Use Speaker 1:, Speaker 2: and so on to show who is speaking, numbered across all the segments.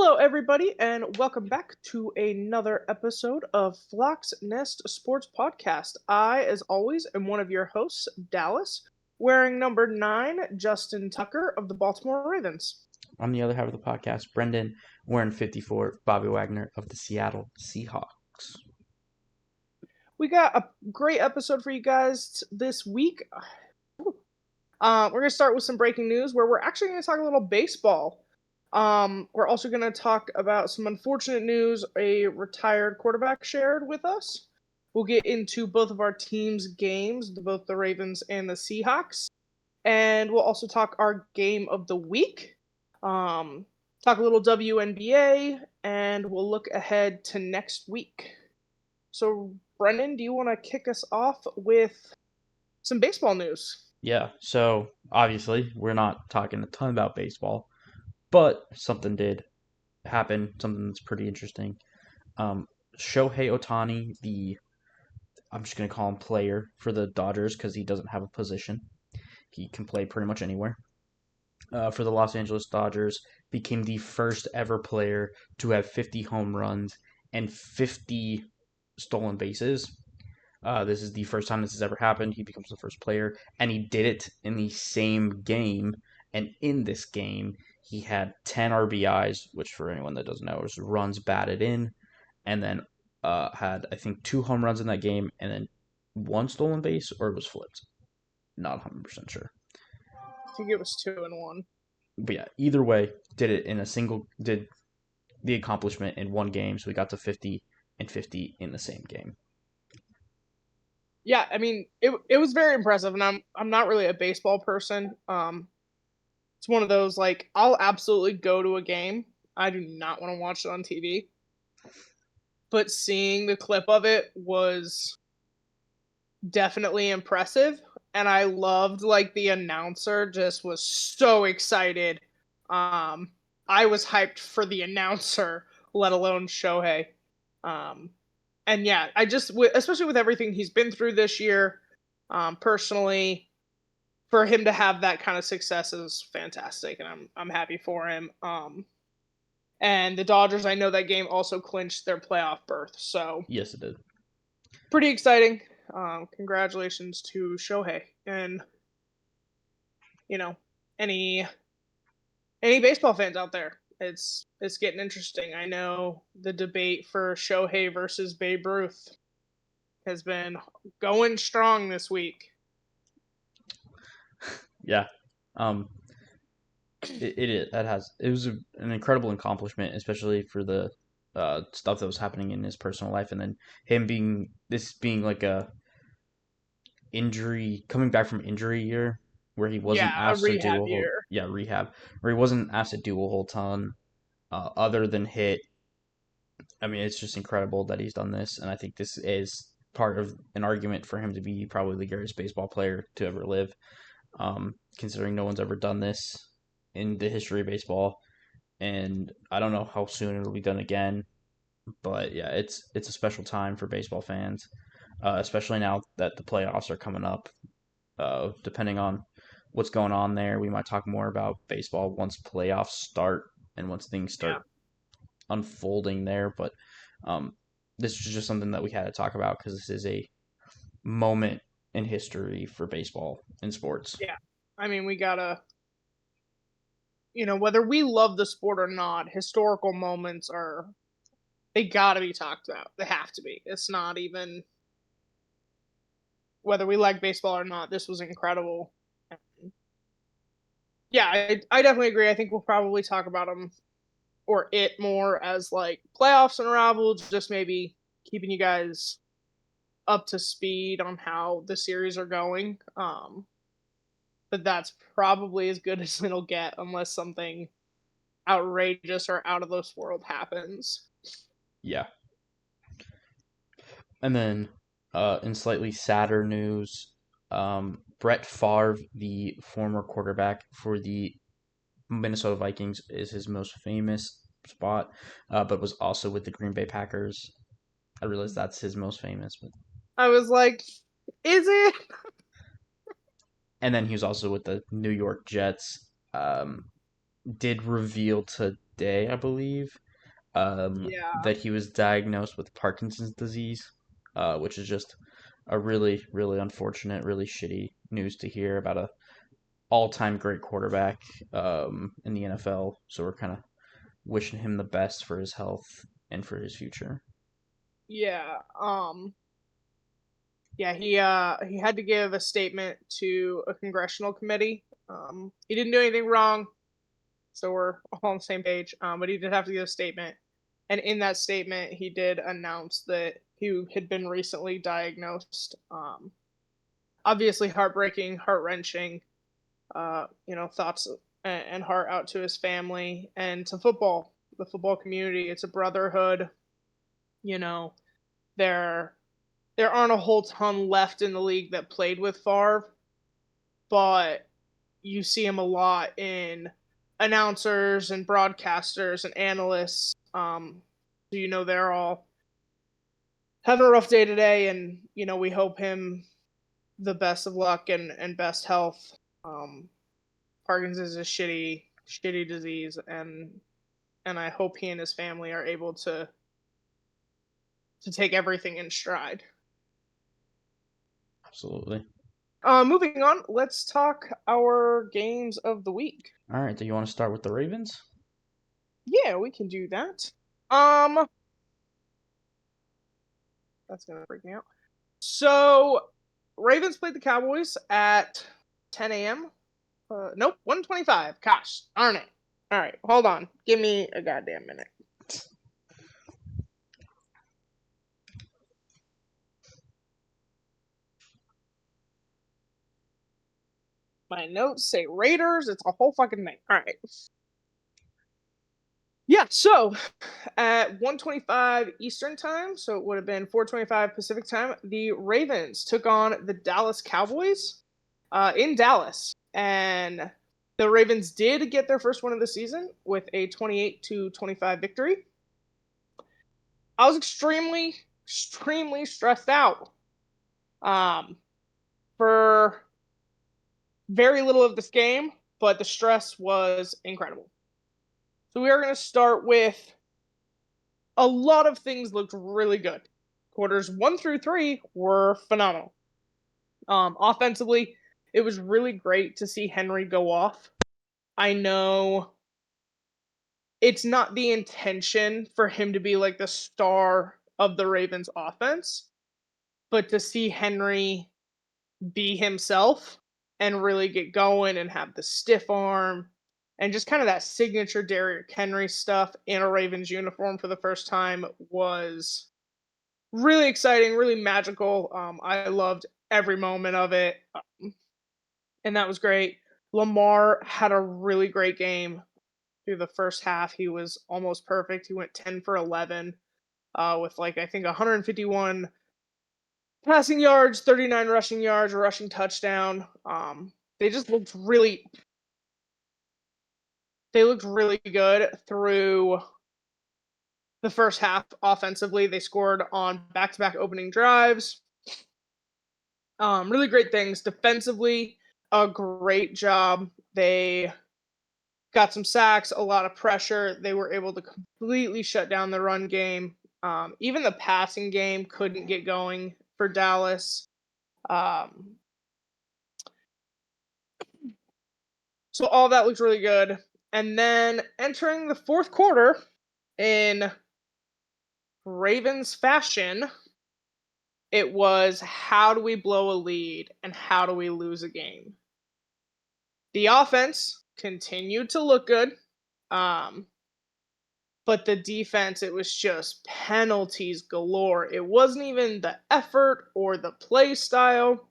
Speaker 1: Hello, everybody, and welcome back to another episode of Flock's Nest Sports Podcast. I, as always, am one of your hosts, Dallas, wearing number 9, Justin Tucker of the Baltimore Ravens.
Speaker 2: On the other half of the podcast, Brendan, wearing 54, Bobby Wagner of the Seattle Seahawks.
Speaker 1: We got a great episode for you guys this week. We're going to start with some breaking news where we're actually going to talk a little baseball. We're also going to talk about some unfortunate news a retired quarterback shared with us. We'll get into both of our teams' games, both the Ravens and the Seahawks. And we'll also talk our game of the week. Talk a little WNBA, and we'll look ahead to next week. So, Brendan, do you want to kick us off with some baseball news?
Speaker 2: Yeah, so obviously we're not talking a ton about baseball, but something did happen, something that's pretty interesting. Shohei Ohtani, I'm just going to call him player for the Dodgers because he doesn't have a position. He can play pretty much anywhere. For the Los Angeles Dodgers, became the first ever player to have 50 home runs and 50 stolen bases. This is the first time this has ever happened. He becomes the first player, and he did it in the same game. And in this game, he had 10 RBIs, which for anyone that doesn't know is runs batted in, and then had I think 2 home runs in that game, and then 1 stolen base, or it was flipped. Not 100% sure.
Speaker 1: I think it was 2 and 1.
Speaker 2: But yeah, either way, did the accomplishment in one game, so we got to 50 and 50 in the same game.
Speaker 1: Yeah, I mean, it was very impressive, and I'm not really a baseball person. It's one of those, like, I'll absolutely go to a game. I do not want to watch it on TV. But seeing the clip of it was definitely impressive, and I loved, like, the announcer just was so excited. I was hyped for the announcer, let alone Shohei. And yeah, especially with everything he's been through this year, personally, for him to have that kind of success is fantastic, and I'm happy for him. And the Dodgers, I know that game also clinched their playoff berth, so
Speaker 2: Yes, it did.
Speaker 1: pretty exciting. Congratulations to Shohei, and any baseball fans out there, it's getting interesting. I know the debate for Shohei versus Babe Ruth has been going strong this week.
Speaker 2: Yeah. It was an incredible accomplishment, especially for the stuff that was happening in his personal life, and then him being like a injury coming back from injury year where he wasn't
Speaker 1: Yeah, a
Speaker 2: asked to do
Speaker 1: rehab
Speaker 2: a whole
Speaker 1: year.
Speaker 2: rehab where he wasn't asked to do a whole ton other than hit. I mean, it's just incredible that he's done this, and I think this is part of an argument for him to be probably the greatest baseball player to ever live. Considering no one's ever done this in the history of baseball, and I don't know how soon it'll be done again. But yeah, it's a special time for baseball fans, especially now that the playoffs are coming up. Depending on what's going on there, we might talk more about baseball once playoffs start and once things start unfolding there. But this is just something that we had to talk about because this is a moment in history for baseball and sports.
Speaker 1: Yeah. I mean, we gotta, whether we love the sport or not, historical moments they gotta be talked about. They have to be. It's not even, whether we like baseball or not, this was incredible. Yeah, I definitely agree. I think we'll probably talk about them or it more as like playoffs unravel, just maybe keeping you guys up to speed on how the series are going. But that's probably as good as it'll get unless something outrageous or out of this world happens.
Speaker 2: Yeah. And then in slightly sadder news, Brett Favre, the former quarterback for the Minnesota Vikings, is his most famous spot, but was also with the Green Bay Packers. I realize that's his most famous, but
Speaker 1: I was like, is it?
Speaker 2: and then he was also with the New York Jets. Did reveal today, I believe,
Speaker 1: Yeah.
Speaker 2: that he was diagnosed with Parkinson's disease, which is just a really, really unfortunate, really shitty news to hear about a all-time great quarterback in the NFL. So we're kind of wishing him the best for his health and for his future.
Speaker 1: Yeah. Yeah, he had to give a statement to a congressional committee. He didn't do anything wrong, so we're all on the same page. But he did have to give a statement, and in that statement, he did announce that he had been recently diagnosed. Obviously, heartbreaking, heart wrenching. Thoughts and heart out to his family and to football, the football community. It's a brotherhood. You know, there there aren't a whole ton left in the league that played with Favre, but you see him a lot in announcers and broadcasters and analysts. So they're all having a rough day today, and we hope him the best of luck and best health. Um, Parkinson's is a shitty disease, and I hope he and his family are able to take everything in stride.
Speaker 2: Absolutely.
Speaker 1: Moving on, let's talk our games of the week.
Speaker 2: All right, do you want to start with the Ravens?
Speaker 1: Yeah, we can do that. Um, that's gonna freak me out. So, Ravens played the Cowboys at 10 a.m. Nope, 1:25. Gosh, darn it. All right, hold on. Give me a goddamn minute. My notes say Raiders. It's a whole fucking thing. All right. Yeah, so at 1:25 Eastern time, so it would have been 4:25 Pacific time, the Ravens took on the Dallas Cowboys in Dallas. And the Ravens did get their first win of the season with a 28-25 victory. I was extremely stressed out um, for very little of this game, but the stress was incredible. So we are going to start with a lot of things looked really good. Quarters 1 through 3 were phenomenal. Offensively, it was really great to see Henry go off. I know it's not the intention for him to be like the star of the Ravens offense, but to see Henry be himself and really get going and have the stiff arm and just kind of that signature Derrick Henry stuff in a Ravens uniform for the first time was really exciting, really magical. I loved every moment of it, and that was great. Lamar had a really great game through the first half. He was almost perfect. He went 10 for 11 with like I think 151 passing yards, 39 rushing yards, a rushing touchdown. They just looked really good through the first half offensively. They scored on back-to-back opening drives. Really great things defensively. A great job. They got some sacks, a lot of pressure. They were able to completely shut down the run game. Even the passing game couldn't get going for Dallas. Um, so all that looks really good. And then entering the fourth quarter in Ravens fashion, it was how do we blow a lead and how do we lose a game? The offense continued to look good. Um, but the defense, it was just penalties galore. It wasn't even the effort or the play style.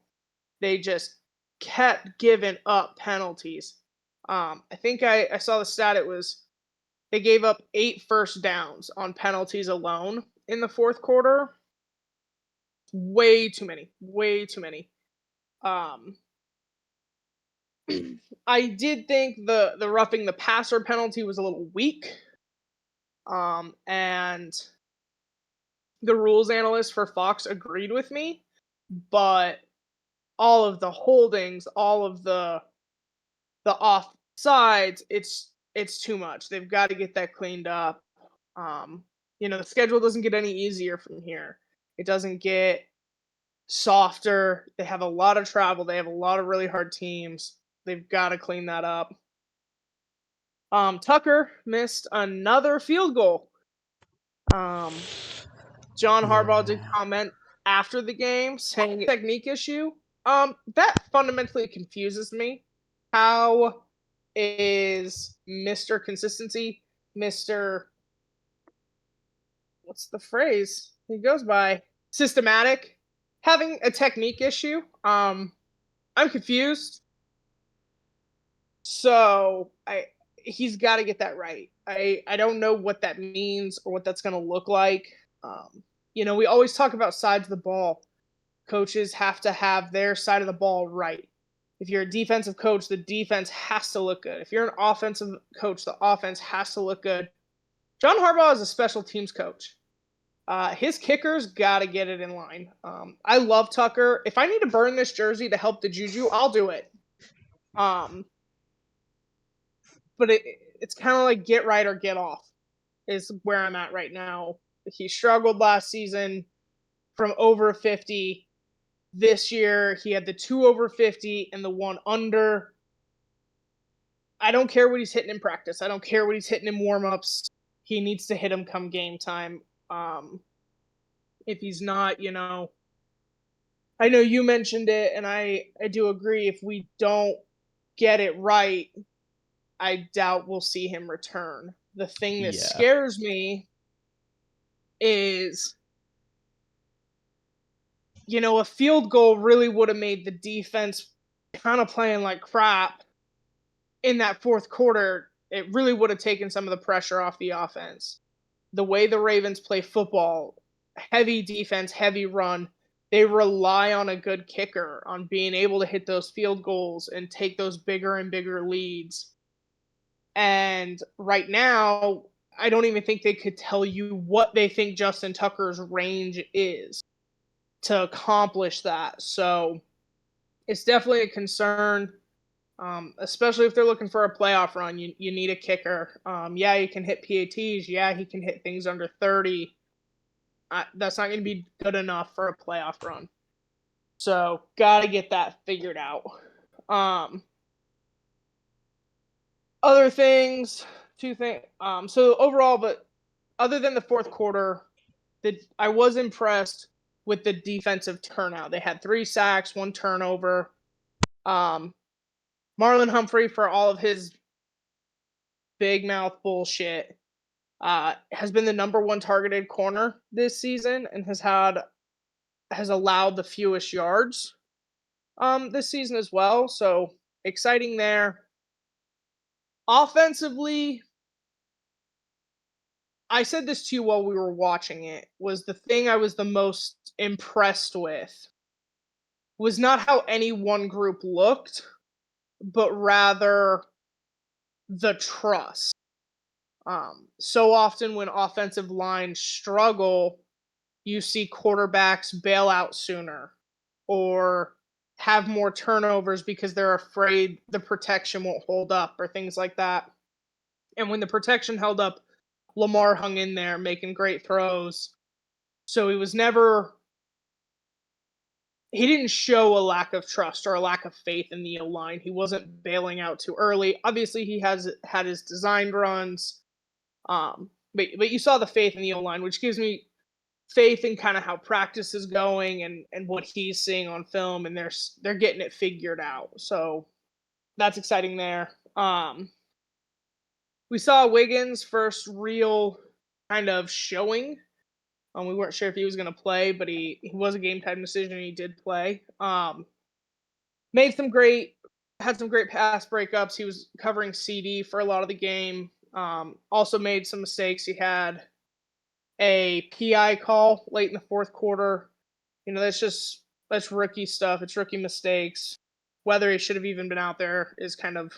Speaker 1: They just kept giving up penalties. I think I saw the stat. It was they gave up 8 first downs on penalties alone in the fourth quarter. Way too many. Way too many. Um, I did think the roughing the passer penalty was a little weak. And the rules analyst for Fox agreed with me, but all of the holdings, all of the offsides, it's it's too much. They've got to get that cleaned up. Um, the schedule doesn't get any easier from here. It doesn't get softer. They have a lot of travel. They have a lot of really hard teams. They've got to clean that up. Tucker missed another field goal. Um, John Harbaugh did
Speaker 2: Yeah.
Speaker 1: comment after the game saying technique issue. That fundamentally confuses me. How is Mr. Consistency, Mr. What's the phrase he goes by? Systematic, having a technique issue? I'm confused. So he's got to get that right. I don't know what that means or what that's going to look like. We always talk about sides of the ball. Coaches have to have their side of the ball right. If you're a defensive coach, the defense has to look good. If you're an offensive coach, the offense has to look good. John Harbaugh is a special teams coach. His kickers got to get it in line. I love Tucker. If I need to burn this jersey to help the juju, I'll do it. But it's kind of like get right or get off is where I'm at right now. He struggled last season from over 50. This year, he had the 2 over 50 and the 1 under. I don't care what he's hitting in practice. I don't care what he's hitting in warm-ups. He needs to hit him come game time. If he's not, I know you mentioned it, and I do agree. If we don't get it right, I doubt we'll see him return. The thing that
Speaker 2: Yeah.
Speaker 1: scares me is, a field goal really would have made the defense kind of playing like crap in that fourth quarter. It really would have taken some of the pressure off the offense. The way the Ravens play football, heavy defense, heavy run, they rely on a good kicker, on being able to hit those field goals and take those bigger and bigger leads. And right now, I don't even think they could tell you what they think Justin Tucker's range is to accomplish that. So it's definitely a concern, especially if they're looking for a playoff run. You need a kicker. Yeah, he can hit PATs. Yeah, he can hit things under 30. That's not going to be good enough for a playoff run. So got to get that figured out. Other things, two things. So overall, but other than the fourth quarter, I was impressed with the defensive turnout. They had 3 sacks, 1 turnover. Marlon Humphrey, for all of his big mouth bullshit, has been the number 1 targeted corner this season and has allowed the fewest yards this season as well. So exciting there. Offensively, I said this to you while we were watching it, was the thing I was the most impressed with was not how any one group looked, but rather the trust. So often when offensive lines struggle, you see quarterbacks bail out sooner or have more turnovers because they're afraid the protection won't hold up or things like that. And when the protection held up, Lamar hung in there making great throws. So he didn't show a lack of trust or a lack of faith in the O-line. He wasn't bailing out too early. Obviously, he has had his designed runs. But you saw the faith in the O-line, which gives me faith in kind of how practice is going and what he's seeing on film, and they're getting it figured out. So that's exciting there. We saw Wiggins' first real kind of showing. We weren't sure if he was going to play, but he was a game time decision and he did play. Made some great, had some great pass breakups. He was covering CD for a lot of the game. Also made some mistakes. He had a PI call late in the fourth quarter. That's rookie stuff. It's rookie mistakes. Whether he should have even been out there is kind of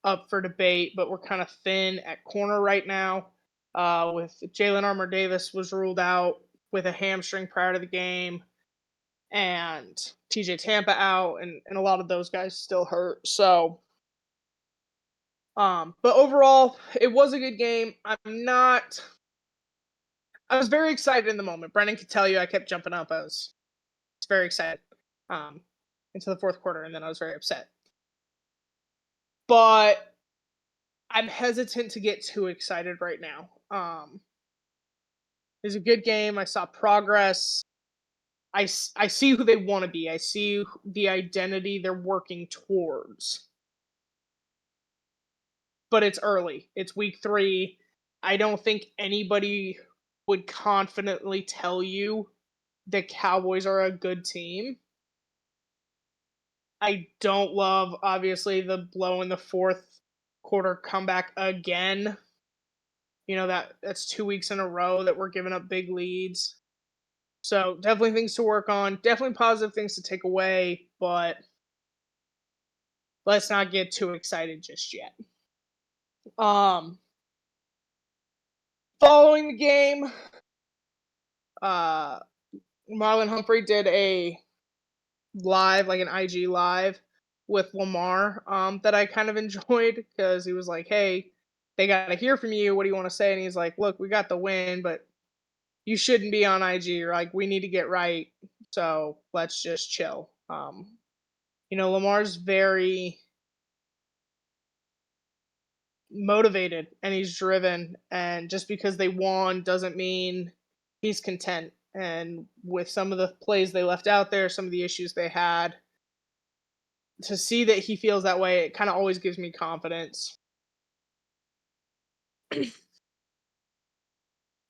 Speaker 1: up for debate, but we're kind of thin at corner right now. With Jalen Armour Davis was ruled out with a hamstring prior to the game, and TJ Tampa out, and a lot of those guys still hurt. So But overall, it was a good game. I was very excited in the moment. Brennan could tell you I kept jumping up. I was very excited um, into the fourth quarter, and then I was very upset. But I'm hesitant to get too excited right now. It was a good game. I saw progress. I see who they want to be. I see the identity they're working towards. But it's early. It's week 3. I don't think anybody would confidently tell you the Cowboys are a good team. I don't love, obviously, the blow in the fourth quarter comeback again. That's 2 weeks in a row that we're giving up big leads. So definitely things to work on. Definitely positive things to take away, but let's not get too excited just yet. Um, Following the game, uh, Marlon Humphrey did a live, like an IG live with Lamar, that I kind of enjoyed because he was like, "Hey, they got to hear from you. What do you want to say?" And he's like, "Look, we got the win, but you shouldn't be on IG. Or like, we need to get right. So let's just chill." Lamar's very motivated and he's driven, and just because they won doesn't mean he's content. And with some of the plays they left out there, some of the issues they had, to see that he feels that way, it kind of always gives me confidence.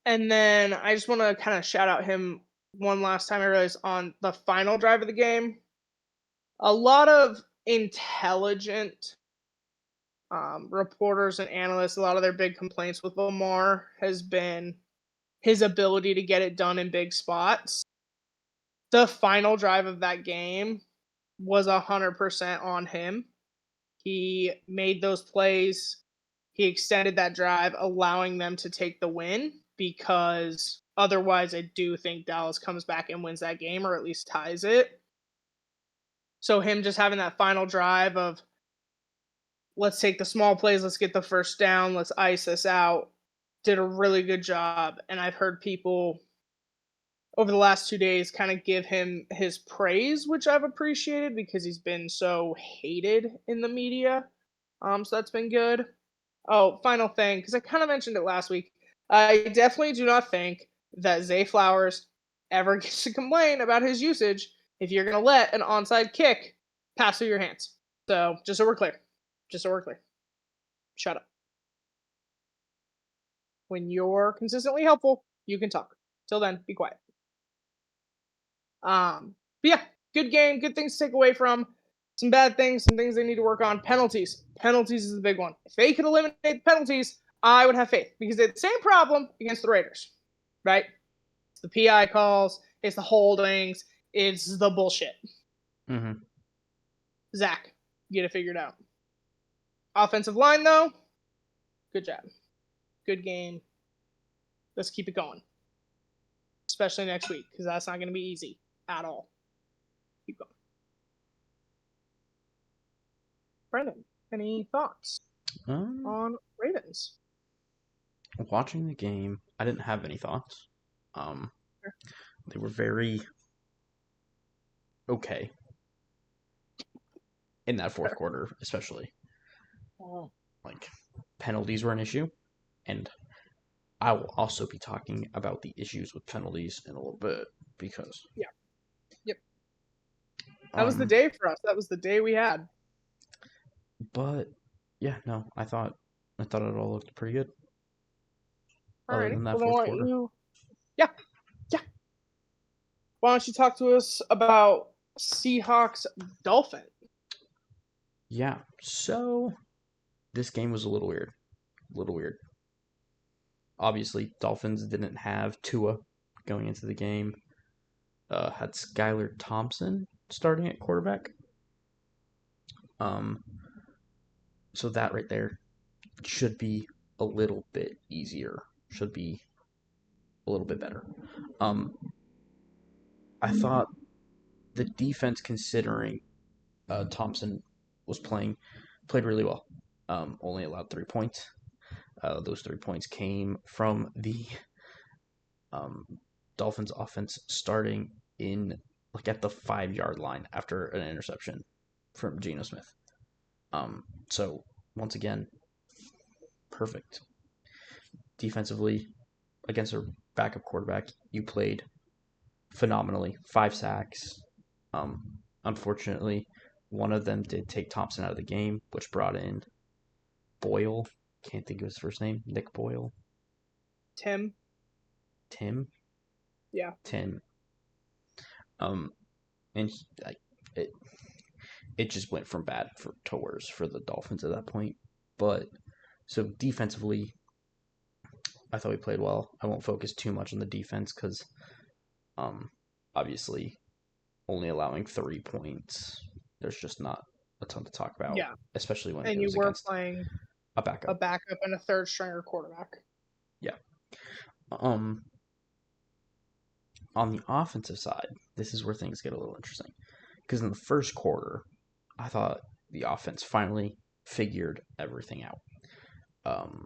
Speaker 1: And then I just want to kind of shout out him one last time. I realized on the final drive of the game, a lot of intelligent reporters and analysts, a lot of their big complaints with Lamar has been his ability to get it done in big spots. The final drive of that game was 100% on him. He made those plays. He extended that drive, allowing them to take the win, because otherwise I do think Dallas comes back and wins that game, or at least ties it. So him just having that final drive of, let's take the small plays, let's get the first down, let's ice this out, did a really good job. And I've heard people over the last 2 days kind of give him his praise, which I've appreciated because he's been so hated in the media. So that's been good. Oh, final thing, because I kind of mentioned it last week. I definitely do not think that Zay Flowers ever gets to complain about his usage if you're going to let an onside kick pass through your hands. So just so we're clear. Just so we're clear. Shut up. When you're consistently helpful, you can talk. Till then, be quiet. But yeah, good game, good things to take away from. Some bad things, some things they need to work on. Penalties. Penalties is the big one. If they could eliminate the penalties, I would have faith, because they had the same problem against the Raiders, right? It's the PI calls, it's the holdings, it's the bullshit.
Speaker 2: Mm-hmm.
Speaker 1: Zach, get it figured out. Offensive line, though, good job. Good game. Let's keep it going. Especially next week, because that's not going to be easy at all. Keep going. Brendan, any thoughts on Ravens?
Speaker 2: Watching the game, I didn't have any thoughts. They were very okay in that fourth quarter, especially. Like, penalties were an issue, and I will also be talking about the issues with penalties in a little bit, because
Speaker 1: Yeah. Yep. That was the day for us. That was the day we had.
Speaker 2: But yeah, no, I thought it all looked pretty good. Other
Speaker 1: Alrighty.
Speaker 2: than that
Speaker 1: Well, then
Speaker 2: fourth
Speaker 1: why don't
Speaker 2: quarter.
Speaker 1: you? Yeah. Yeah. Why don't you talk to us about Seahawks Dolphin?
Speaker 2: Yeah, so this game was a little weird. A little weird. Obviously, Dolphins didn't have Tua going into the game. Had Skylar Thompson starting at quarterback. Um, so that right there should be a little bit easier. Should be a little bit better. Um, I thought the defense, considering Thompson was played really well. only allowed 3 points. Those 3 points came from the um, Dolphins offense starting in like at the 5 yard line after an interception from Geno Smith. So once again, perfect defensively against a backup quarterback. You played phenomenally. 5 sacks. Unfortunately, one of them did take Thompson out of the game, which brought in Boyle. Can't think of his first name. Nick Boyle.
Speaker 1: Tim.
Speaker 2: Tim.
Speaker 1: Yeah.
Speaker 2: Tim. Um, and it it just went from bad to worse for the Dolphins at that point. But so defensively, I thought we played well. I won't focus too much on the defense because, obviously, only allowing 3 points, there's just not a ton to talk about,
Speaker 1: Yeah.
Speaker 2: especially when
Speaker 1: And
Speaker 2: it
Speaker 1: you
Speaker 2: was
Speaker 1: were
Speaker 2: against
Speaker 1: playing
Speaker 2: a
Speaker 1: a
Speaker 2: backup.
Speaker 1: backup and a third stringer quarterback.
Speaker 2: Yeah. Um, on the offensive side, this is where things get a little interesting because in the first quarter, I thought the offense finally figured everything out. Um,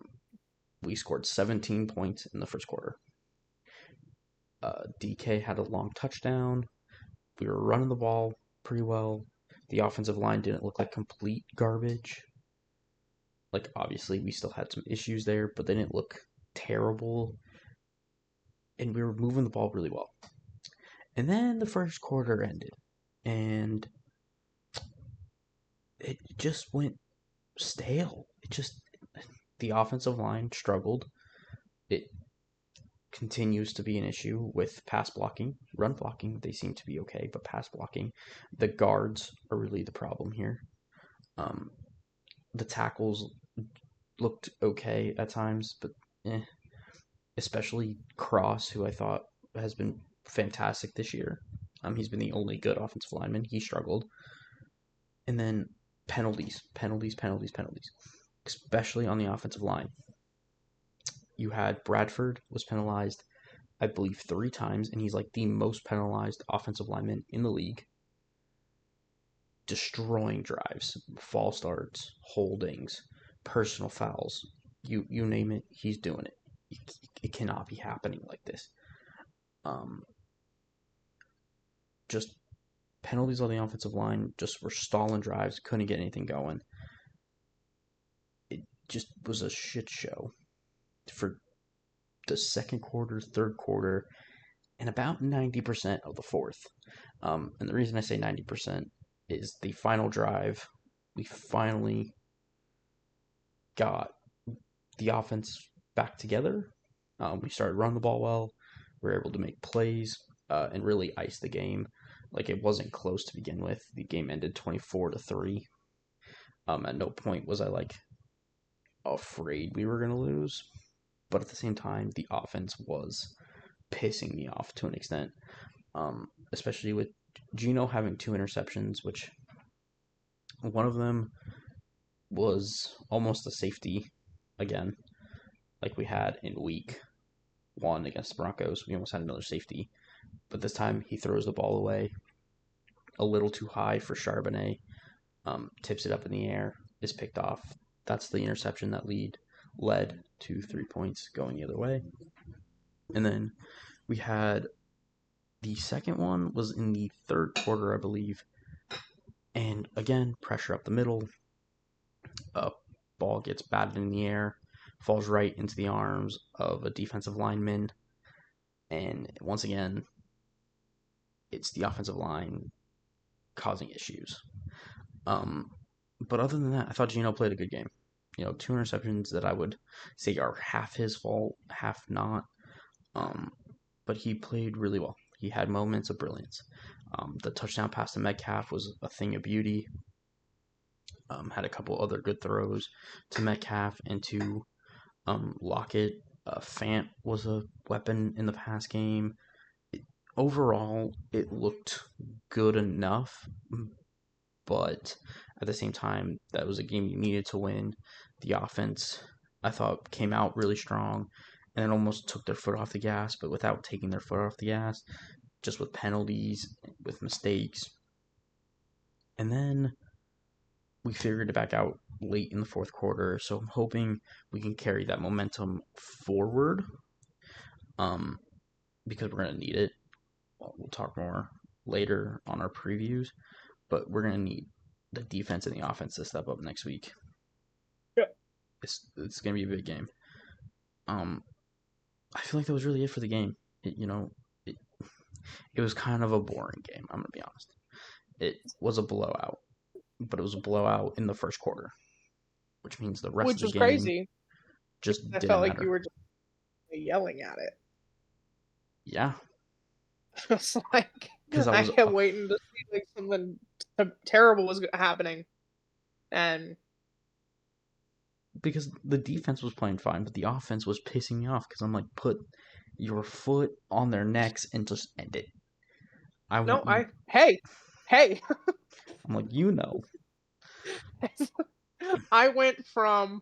Speaker 2: we scored 17 points in the first quarter. DK had a long touchdown. We were running the ball pretty well. The offensive line didn't look like complete garbage. Like, obviously, we still had some issues there, but they didn't look terrible. And we were moving the ball really well. And then the first quarter ended, and it just went stale. The offensive line struggled. It continues to be an issue with pass blocking. Run blocking, they seem to be okay, but pass blocking, the guards are really the problem here. Um, the tackles looked okay at times, but especially Cross, who I thought has been fantastic this year. He's been the only good offensive lineman. He struggled. And then penalties, especially on the offensive line. You had Bradford was penalized, I believe, 3 times, and he's like the most penalized offensive lineman in the league. Destroying drives, false starts, holdings, personal fouls. You name it, he's doing it. It cannot be happening like this. Um, just penalties on the offensive line just were stalling drives, couldn't get anything going. It just was a shit show for the second quarter, third quarter, and about 90% of the fourth. And the reason I say 90% is the final drive. We finally got the offense back together. We started running the ball well. We were able to make plays and really ice the game. Like, it wasn't close to begin with. The game ended 24-3. At no point was I like afraid we were gonna lose, but at the same time, the offense was pissing me off to an extent. Especially with Geno having 2 interceptions, which one of them was almost a safety again, like we had in week 1 against the Broncos. We almost had another safety, but this time he throws the ball away a little too high for Charbonnet, tips it up in the air, is picked off. That's the interception that led to 3 points going the other way. And then we had the second one was in the third quarter, I believe. And again, pressure up the middle. Ball gets batted in the air, falls right into the arms of a defensive lineman. And once again, it's the offensive line causing issues. But other than that, I thought Geno played a good game. 2 interceptions that I would say are half his fault, half not. But he played really well. He had moments of brilliance. The touchdown pass to Metcalf was a thing of beauty. Had a couple other good throws to Metcalf and to Lockett. Fant was a weapon in the pass game. Overall, it looked good enough, but at the same time, that was a game you needed to win. The offense, I thought, came out really strong and it almost took their foot off the gas, but without taking their foot off the gas, just with penalties, with mistakes. And then we figured it back out late in the fourth quarter. So I'm hoping we can carry that momentum forward. Because we're gonna need it. We'll talk more later on our previews, but we're gonna need the defense and the offense to step up next week.
Speaker 1: Yeah.
Speaker 2: It's gonna be a big game. I feel like that was really it for the game. It, it was kind of a boring game. I'm gonna be honest. It was a blowout, but it was a blowout in the first quarter, which means the rest of
Speaker 1: Which
Speaker 2: the
Speaker 1: was
Speaker 2: game
Speaker 1: crazy.
Speaker 2: just
Speaker 1: I
Speaker 2: didn't
Speaker 1: felt like you
Speaker 2: matter.
Speaker 1: were just yelling at it.
Speaker 2: Yeah,
Speaker 1: It's like
Speaker 2: because I
Speaker 1: I
Speaker 2: was
Speaker 1: kept waiting to see like something terrible was happening, and
Speaker 2: because the defense was playing fine, but the offense was pissing me off because I'm like, put your foot on their necks and just end it. I
Speaker 1: no,
Speaker 2: want you.
Speaker 1: hey,
Speaker 2: I'm like,
Speaker 1: I went from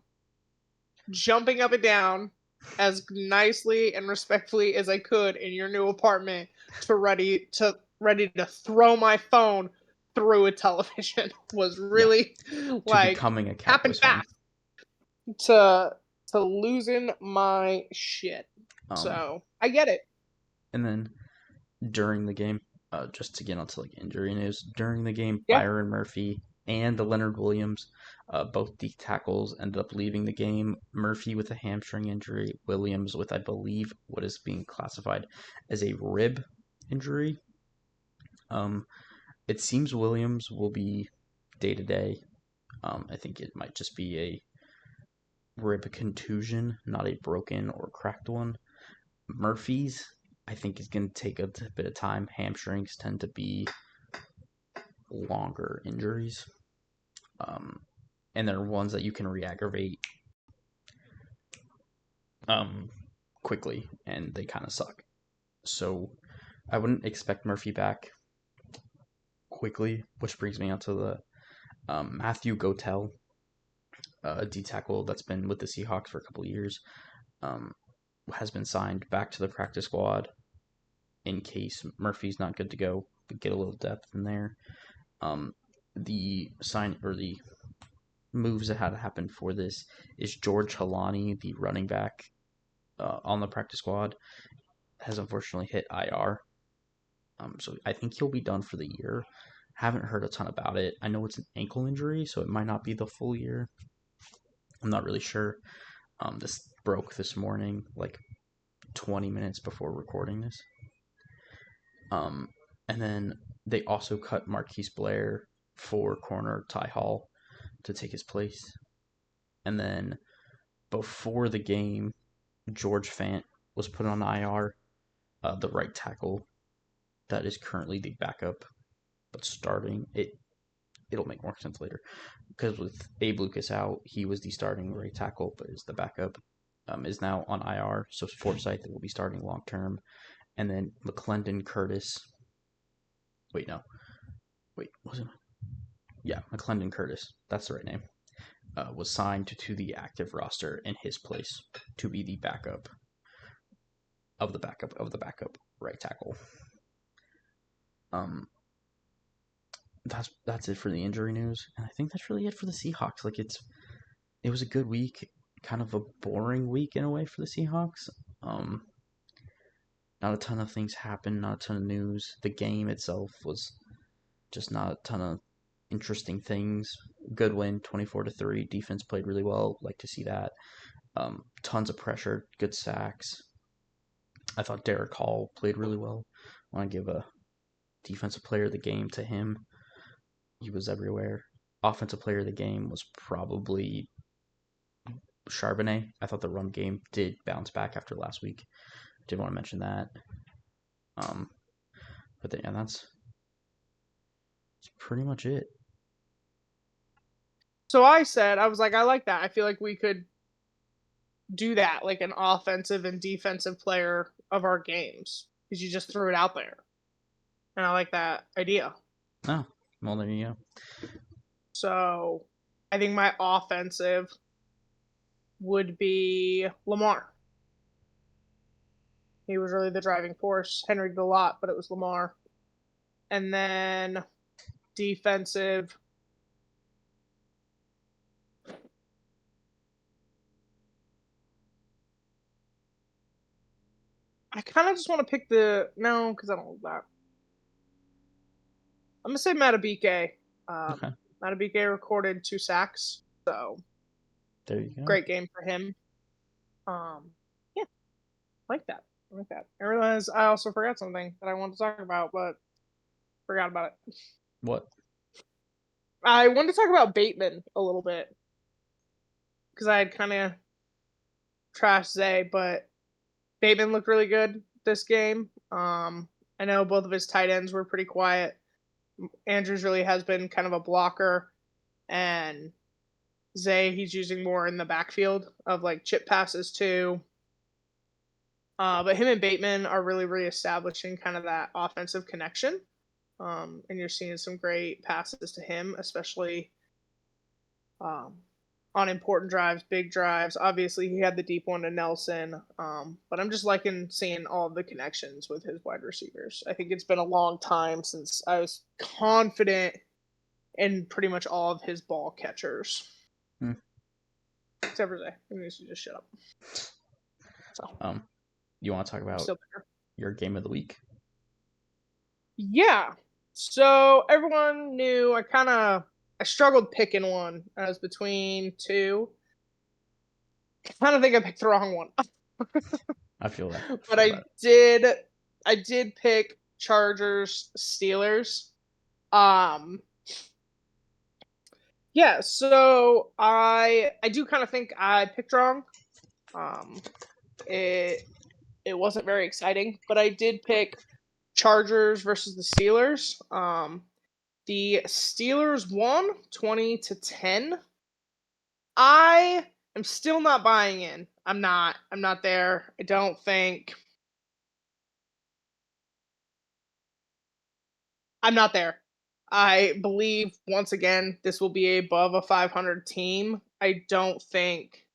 Speaker 1: jumping up and down as nicely and respectfully as I could in your new apartment to ready to throw my phone through a television was
Speaker 2: yeah,
Speaker 1: really
Speaker 2: to
Speaker 1: like
Speaker 2: becoming a
Speaker 1: happened
Speaker 2: Cowboys fan.
Speaker 1: fast to losing my shit.
Speaker 2: Um,
Speaker 1: So I get it.
Speaker 2: and then during the game, just to get onto like injury news, during the game,
Speaker 1: Yeah.
Speaker 2: Byron Murphy and Leonard Williams, both D tackles, ended up leaving the game. Murphy with a hamstring injury, Williams with, I believe, what is being classified as a rib injury. Um, it seems Williams will be day to day. I think it might just be a rib contusion, not a broken or cracked one. Murphy's, I think, is going to take a bit of time. Hamstrings tend to be longer injuries, um, and they're ones that you can re-aggravate quickly, and they kind of suck. So I wouldn't expect Murphy back quickly, which brings me on to the Matthew Gotel, a D tackle that's been with the Seahawks for a couple of years, um, has been signed back to the practice squad in case Murphy's not good to go, but get a little depth in there. Um, the sign or the moves that had to happen for this is George Halani, the running back on the practice squad, has unfortunately hit IR. So I think he'll be done for the year. Haven't heard a ton about it. I know it's an ankle injury, so it might not be the full year. I'm not really sure. This broke this morning, like 20 minutes before recording this. And then they also cut Marquise Blair for corner Ty Hall to take his place. And then before the game, George Fant was put on IR, the right tackle that is currently the backup, but starting. It'll make more sense later because with Abe Lucas out, he was the starting right tackle, but is the backup. Is now on IR, so Forsyth will be starting long term, and then McClendon Curtis. Wait, no, wait, was it? Yeah, McClendon Curtis. That's the right name. Was signed to the active roster in his place to be the backup of the backup of the backup right tackle. Um, that's it for the injury news, and I think that's really it for the Seahawks. Like it was a good week, kind of a boring week in a way for the Seahawks. Um, Not a ton of things happened, not a ton of news. The game itself was just not a ton of interesting things. Good win, 24-3. Defense played really well. Like to see that. Tons of pressure, good sacks. I thought Derek Hall played really well. I want to give a defensive player of the game to him. He was everywhere. Offensive player of the game was probably Charbonnet. I thought the run game did bounce back after last week. Did want to mention that. Um, but yeah, that's pretty much it.
Speaker 1: So I was like, I like that. I feel like we could do that, like an offensive and defensive player of our games, because you just threw it out there, and I like that idea.
Speaker 2: Oh, well, there you go.
Speaker 1: So I think my offensive would be Lamar. He was really the driving force. Henry did a lot, but it was Lamar. And then defensive, I kind of just want to pick no, because I don't like that. I'm gonna say Matabike.
Speaker 2: Okay,
Speaker 1: Matabike recorded 2 sacks, so
Speaker 2: there you go.
Speaker 1: great game for him. Yeah, like that. I like that. I realized I also forgot something that I wanted to talk about, but forgot about it.
Speaker 2: What?
Speaker 1: I wanted to talk about Bateman a little bit because I had kind of trashed Zay, but Bateman looked really good this game. I know both of his tight ends were pretty quiet. Andrews really has been kind of a blocker, and Zay he's using more in the backfield of like chip passes too. But him and Bateman are really reestablishing kind of that offensive connection. And you're seeing some great passes to him, especially um, on important drives, big drives. Obviously, he had the deep one to Nelson, but I'm just liking seeing all of the connections with his wide receivers. I think it's been a long time since I was confident in pretty much all of his ball catchers.
Speaker 2: Hmm.
Speaker 1: Except for Zay. He needs to just shut up. So,
Speaker 2: You want to talk
Speaker 1: I'm
Speaker 2: about
Speaker 1: still there.
Speaker 2: your game of the week?
Speaker 1: Yeah. So everyone knew I struggled picking one. I was between two. I kind of think I picked the wrong one.
Speaker 2: I feel that. I
Speaker 1: But
Speaker 2: feel that.
Speaker 1: I did pick Chargers Steelers. Um yeah, so I do kind of think I picked wrong. Um it it wasn't very exciting, but I did pick Chargers versus the Steelers. The Steelers won 20-10. I am still not buying in. I'm not there. I don't think I'm not there. I believe once again this will be above a 500 team. I don't think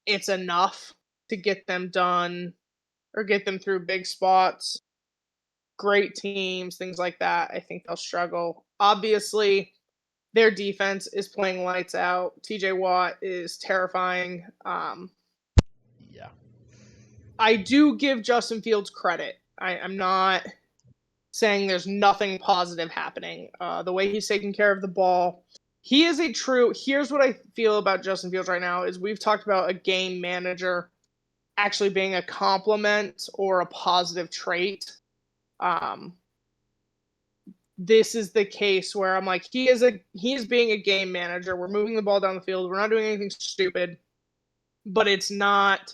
Speaker 1: it's enough to get them done or get them through big spots, great teams, things like that. I think they'll struggle. Obviously, their defense is playing lights out. TJ Watt is terrifying.
Speaker 2: Yeah.
Speaker 1: I do give Justin Fields credit. I'm not saying there's nothing positive happening. The way he's taking care of the ball, he is a true. Here's what I feel about Justin Fields right now: is we've talked about a game manager actually being a compliment or a positive trait. Um, this is the case where I'm like, he is being a game manager. We're moving the ball down the field. We're not doing anything stupid, but it's not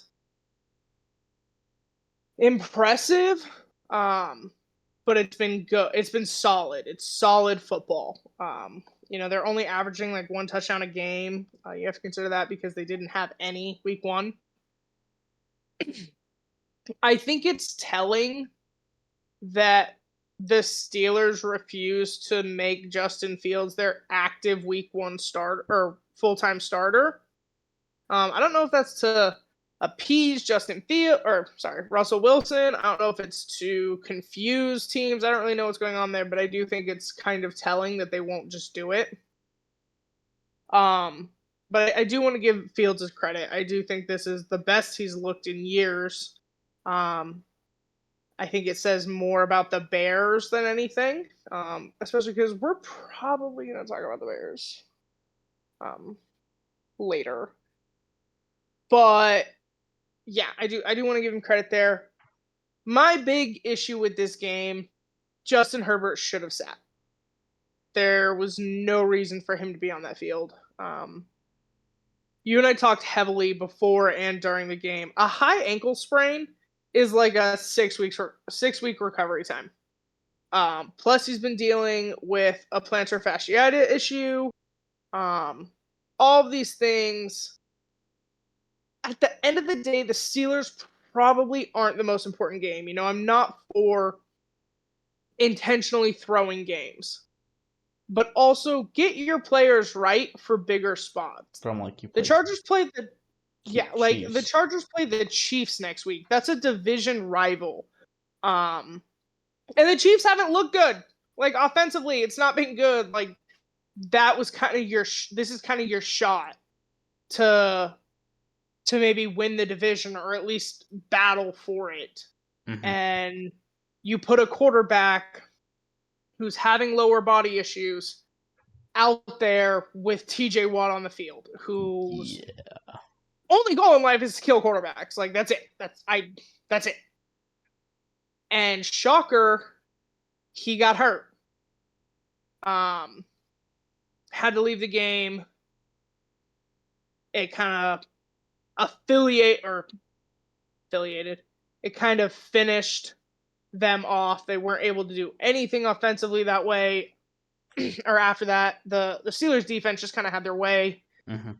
Speaker 1: impressive. But it's been good. It's been solid. It's solid football. They're only averaging like 1 touchdown a game. You have to consider that because they didn't have any week one. I think it's telling that the Steelers refuse to make Justin Fields their active week one start or full time starter. I don't know if that's to appease Russell Wilson. I don't know if it's to confuse teams. I don't really know what's going on there, but I do think it's kind of telling that they won't just do it. But I do want to give Fields his credit. I do think this is the best he's looked in years. I think it says more about the Bears than anything, especially because we're probably going to talk about the Bears later. But yeah, I do want to give him credit there. My big issue with this game, Justin Herbert should have sat. There was no reason for him to be on that field. You and I talked heavily before and during the game. A high ankle sprain is like a 6 week recovery time. Plus, he's been dealing with a plantar fasciitis issue. All of these things. At the end of the day, the Steelers probably aren't the most important game. I'm not for intentionally throwing games, but also get your players right for bigger spots.
Speaker 2: From like you
Speaker 1: The
Speaker 2: play
Speaker 1: Chargers play the
Speaker 2: Chiefs.
Speaker 1: Chargers play the Chiefs next week. That's a division rival. And the Chiefs haven't looked good. Like offensively, it's not been good. Like that was kind of this is kind of your shot to to maybe win the division or at least battle for it.
Speaker 2: Mm-hmm.
Speaker 1: And you put a quarterback who's having lower body issues out there with TJ Watt on the field, whose only goal in life is to kill quarterbacks. Like, that's it. That's it. And shocker, he got hurt. Had to leave the game. It kind of affiliated. It kind of finished them off. They weren't able to do anything offensively that way. Or after that, the Steelers defense just kind of had their way.
Speaker 2: Mm-hmm.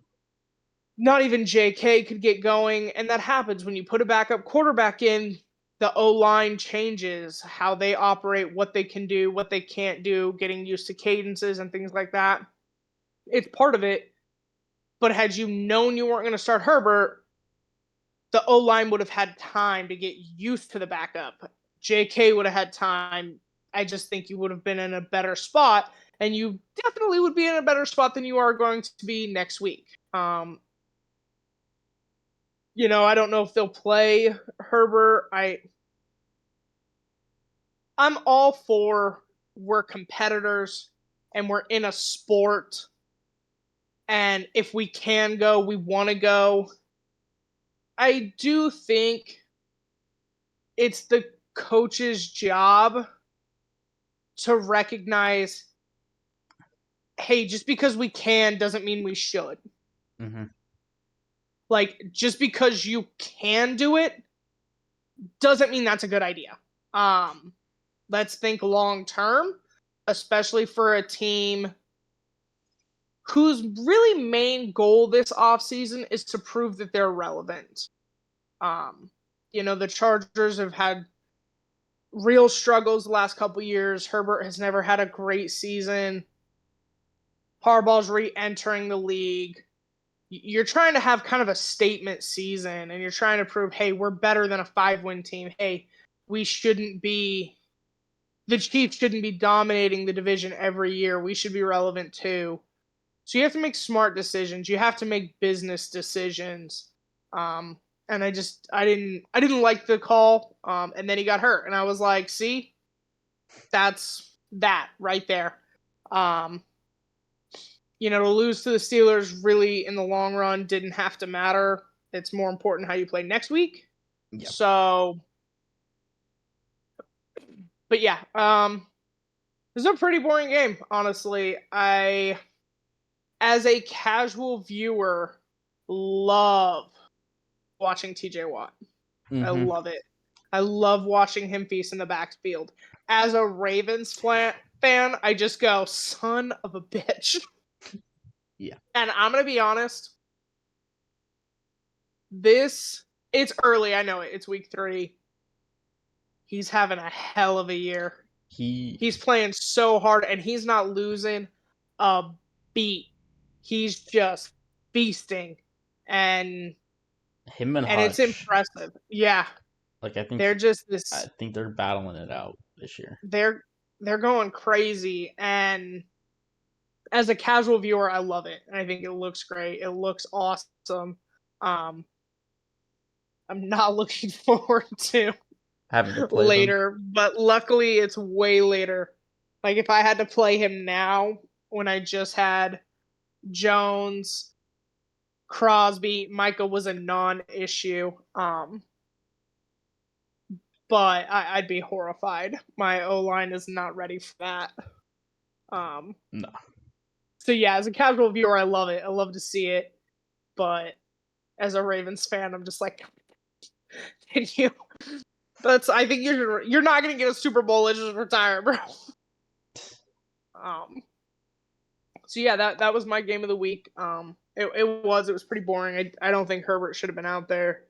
Speaker 1: Not even JK could get going, and that happens when you put a backup quarterback in. The O-line changes, how they operate, what they can do, what they can't do, getting used to cadences and things like that. It's part of it. But had you known you weren't going to start Herbert, the O-line would have had time to get used to the backup. JK would have had time. I just think you would have been in a better spot, and you definitely would be in a better spot than you are going to be next week. I don't know if they'll play Herbert. I'm all for we're competitors and we're in a sport. And if we can go, we want to go. I do think it's the coach's job to recognize, hey, just because we can doesn't mean we should.
Speaker 2: Mm-hmm.
Speaker 1: Like, just because you can do it doesn't mean that's a good idea. Let's think long term, especially for a team whose really main goal this offseason is to prove that they're relevant. The Chargers have had real struggles the last couple years. Herbert has never had a great season. Harbaugh's re-entering the league. You're trying to have kind of a statement season, and you're trying to prove, hey, we're better than a 5-win team. Hey, the Chiefs shouldn't be dominating the division every year. We should be relevant too. So you have to make smart decisions. You have to make business decisions. And I didn't like the call. And then he got hurt, and I was like, see, that's that right there. To lose to the Steelers really in the long run didn't have to matter. It's more important how you play next week.
Speaker 2: Yep.
Speaker 1: So, but yeah, it was a pretty boring game, honestly. As a casual viewer, love watching TJ Watt.
Speaker 2: Mm-hmm.
Speaker 1: I love it. I love watching him feast in the backfield. As a Ravens fan, I just go, son of a bitch.
Speaker 2: Yeah.
Speaker 1: And I'm going to be honest. It's early. I know it. It's week 3. He's having a hell of a year. He's playing so hard, and he's not losing a beat. He's just feasting, and
Speaker 2: him and
Speaker 1: Hutch, it's impressive. Yeah,
Speaker 2: like I think
Speaker 1: they're just this.
Speaker 2: I think they're battling it out this year.
Speaker 1: They're going crazy, and as a casual viewer, I love it. I think it looks great. It looks awesome. I'm not looking forward to
Speaker 2: having to play
Speaker 1: later, but luckily it's way later. Like, if I had to play him now, when I just had Jones, Crosby, Micah was a non-issue. But I'd be horrified. My O-line is not ready for that.
Speaker 2: No.
Speaker 1: So yeah, as a casual viewer, I love it. I love to see it. But as a Ravens fan, I'm just like, can you? I think you're not gonna get a Super Bowl and just retire, bro. So yeah, that was my game of the week. It was pretty boring. I don't think Herbert should have been out there.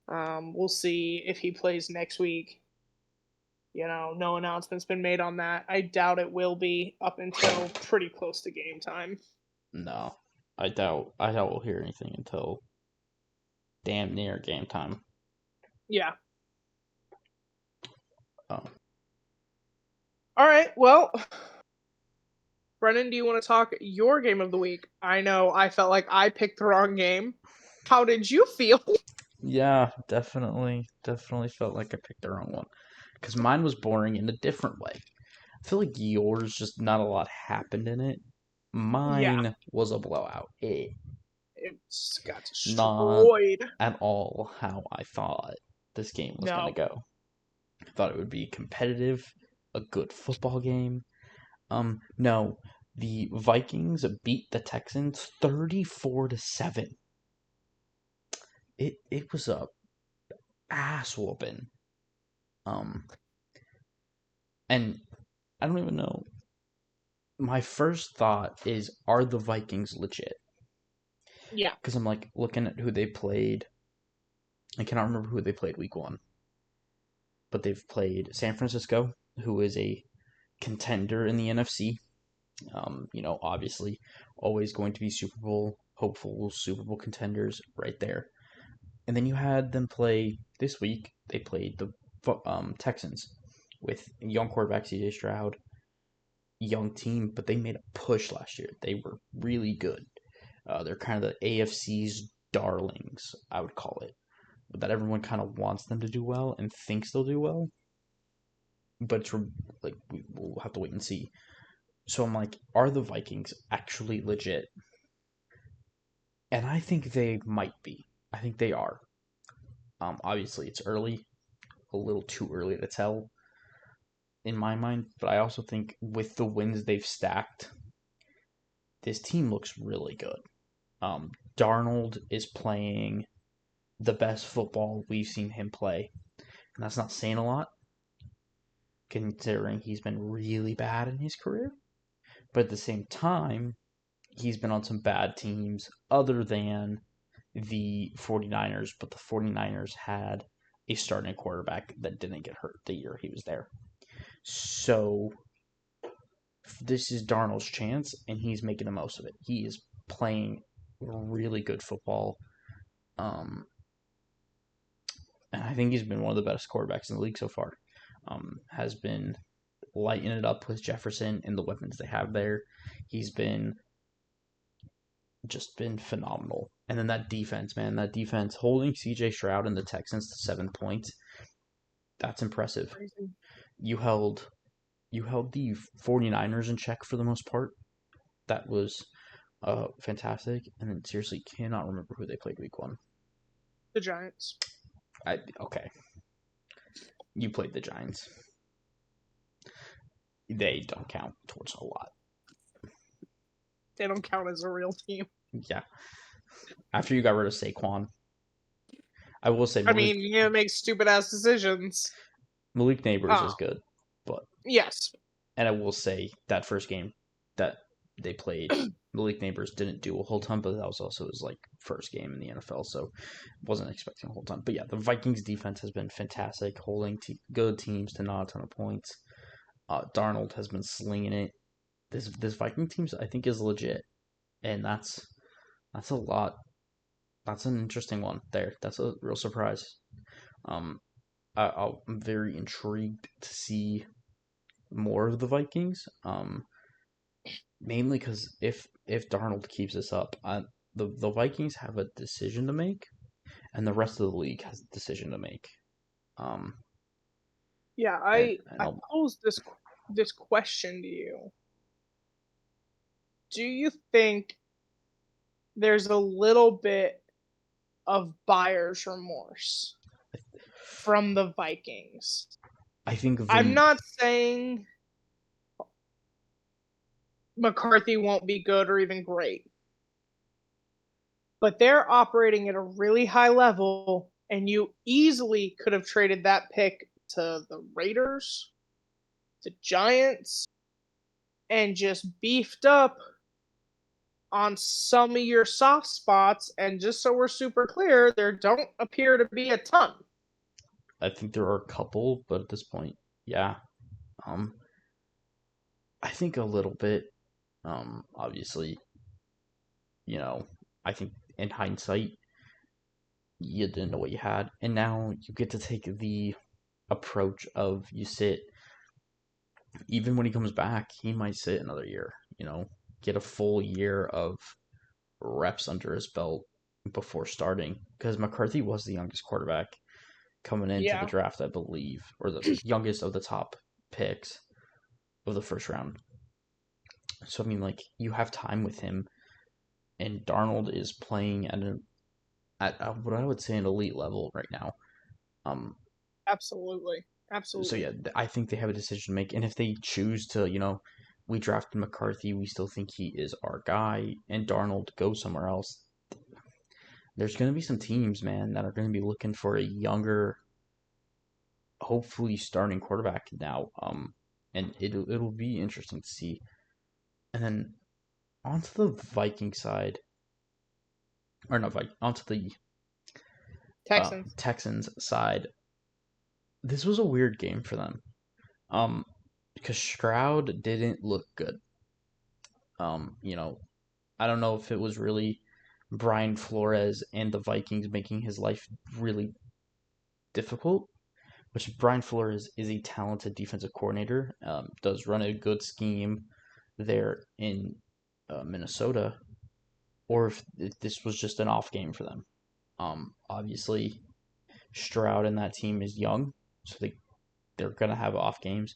Speaker 1: We'll see if he plays next week. No announcement's been made on that. I doubt it will be up until pretty close to game time.
Speaker 2: No, I doubt we'll hear anything until damn near game time.
Speaker 1: Yeah. All right. Well, Brennan, do you want to talk your game of the week? I know I felt like I picked the wrong game. How did you feel?
Speaker 2: Yeah, definitely felt like I picked the wrong one because mine was boring in a different way. I feel like yours just not a lot happened in it.
Speaker 1: Yeah,
Speaker 2: Mine was a blowout. It
Speaker 1: it got
Speaker 2: not
Speaker 1: destroyed.
Speaker 2: at all how I thought this game was gonna
Speaker 1: No.
Speaker 2: go. I thought it would be competitive, a good football game. No, the Vikings beat the Texans 34-7. It was a ass whooping. Um, and I don't even know. My first thought is, are the Vikings legit?
Speaker 1: Yeah.
Speaker 2: Because I'm like looking at who they played. I cannot remember who they played week one, but they've played San Francisco, who is a contender in the NFC. Obviously, always going to be Super Bowl hopeful, Super Bowl contenders right there. And then you had them play this week. They played the Texans with young quarterback CJ Stroud, young team, but they made a push last year. They were really good. They're kind of the AFC's darlings, I would call it. That everyone kind of wants them to do well and thinks they'll do well, but it's like we'll have to wait and see. So I'm like, are the Vikings actually legit? And I think they might be. I think they are. Obviously, it's early, a little too early to tell in my mind, but I also think with the wins they've stacked, this team looks really good. Darnold is playing the best football we've seen him play, and that's not saying a lot considering he's been really bad in his career. But at the same time, he's been on some bad teams other than the 49ers, but the 49ers had a starting quarterback that didn't get hurt the year he was there. So this is Darnold's chance, and he's making the most of it. He is playing really good football. Um, and I think he's been one of the best quarterbacks in the league so far. Has been lighting it up with Jefferson and the weapons they have there. He's been phenomenal. And then that defense, man, that defense holding CJ Stroud and the Texans to 7 points, that's impressive.
Speaker 1: Crazy.
Speaker 2: You held the 49ers in check for the most part. That was fantastic. And then seriously cannot remember who they played week one.
Speaker 1: The Giants.
Speaker 2: Okay. You played the Giants. They don't count towards a lot.
Speaker 1: They don't count as a real team.
Speaker 2: Yeah. After you got rid of Saquon, I will say
Speaker 1: I mean, you make stupid ass decisions.
Speaker 2: Malik Neighbors is good, but
Speaker 1: Yes.
Speaker 2: and I will say that first game that they played, Malik Neighbors didn't do a whole ton, but that was also his like first game in the NFL, so wasn't expecting a whole ton. But yeah, the Vikings defense has been fantastic, holding good teams to not a ton of points. Darnold has been slinging it. This Viking team I think is legit, and that's a lot. That's an interesting one there. That's a real surprise. Um, I'm very intrigued to see more of the Vikings. Mainly because if Darnold keeps this up, the Vikings have a decision to make, and the rest of the league has a decision to make. Um,
Speaker 1: Yeah,
Speaker 2: and,
Speaker 1: I
Speaker 2: and
Speaker 1: pose this question to you. Do you think there's a little bit of buyer's remorse from the Vikings?
Speaker 2: I think
Speaker 1: I'm
Speaker 2: they.
Speaker 1: not saying McCarthy won't be good or even great, but they're operating at a really high level, and you easily could have traded that pick to the Raiders, the Giants, and just beefed up on some of your soft spots. And just so we're super clear, there don't appear to be a ton.
Speaker 2: I think there are a couple, but at this point, yeah. Um, I think a little bit. Obviously, you know, I think in hindsight, you didn't know what you had, and now you get to take the approach of you sit. Even when he comes back, he might sit another year. Get a full year of reps under his belt. before starting because McCarthy was the youngest quarterback coming into the
Speaker 1: Yeah,
Speaker 2: draft, I believe, or the youngest of the top picks of the first round. So I mean, like you have time with him, and Darnold is playing at what I would say an elite level right now. Um,
Speaker 1: absolutely.
Speaker 2: so
Speaker 1: Absolutely.
Speaker 2: yeah, I think they have a decision to make, and if they choose to, we drafted McCarthy, we still think he is our guy, and Darnold goes somewhere else. There's going to be some teams, man, that are going to be looking for a younger, hopefully starting quarterback now. And it'll be interesting to see. And then onto the Viking side, or not Viking, onto the
Speaker 1: Texans.
Speaker 2: Texans side. This was a weird game for them. Um, because Stroud didn't look good. You know, I don't know if it was really Brian Flores and the Vikings making his life really difficult, which Brian Flores is a talented defensive coordinator, does run a good scheme there in Minnesota, or if this was just an off game for them. Obviously, Stroud and that team is young, so they're gonna have off games,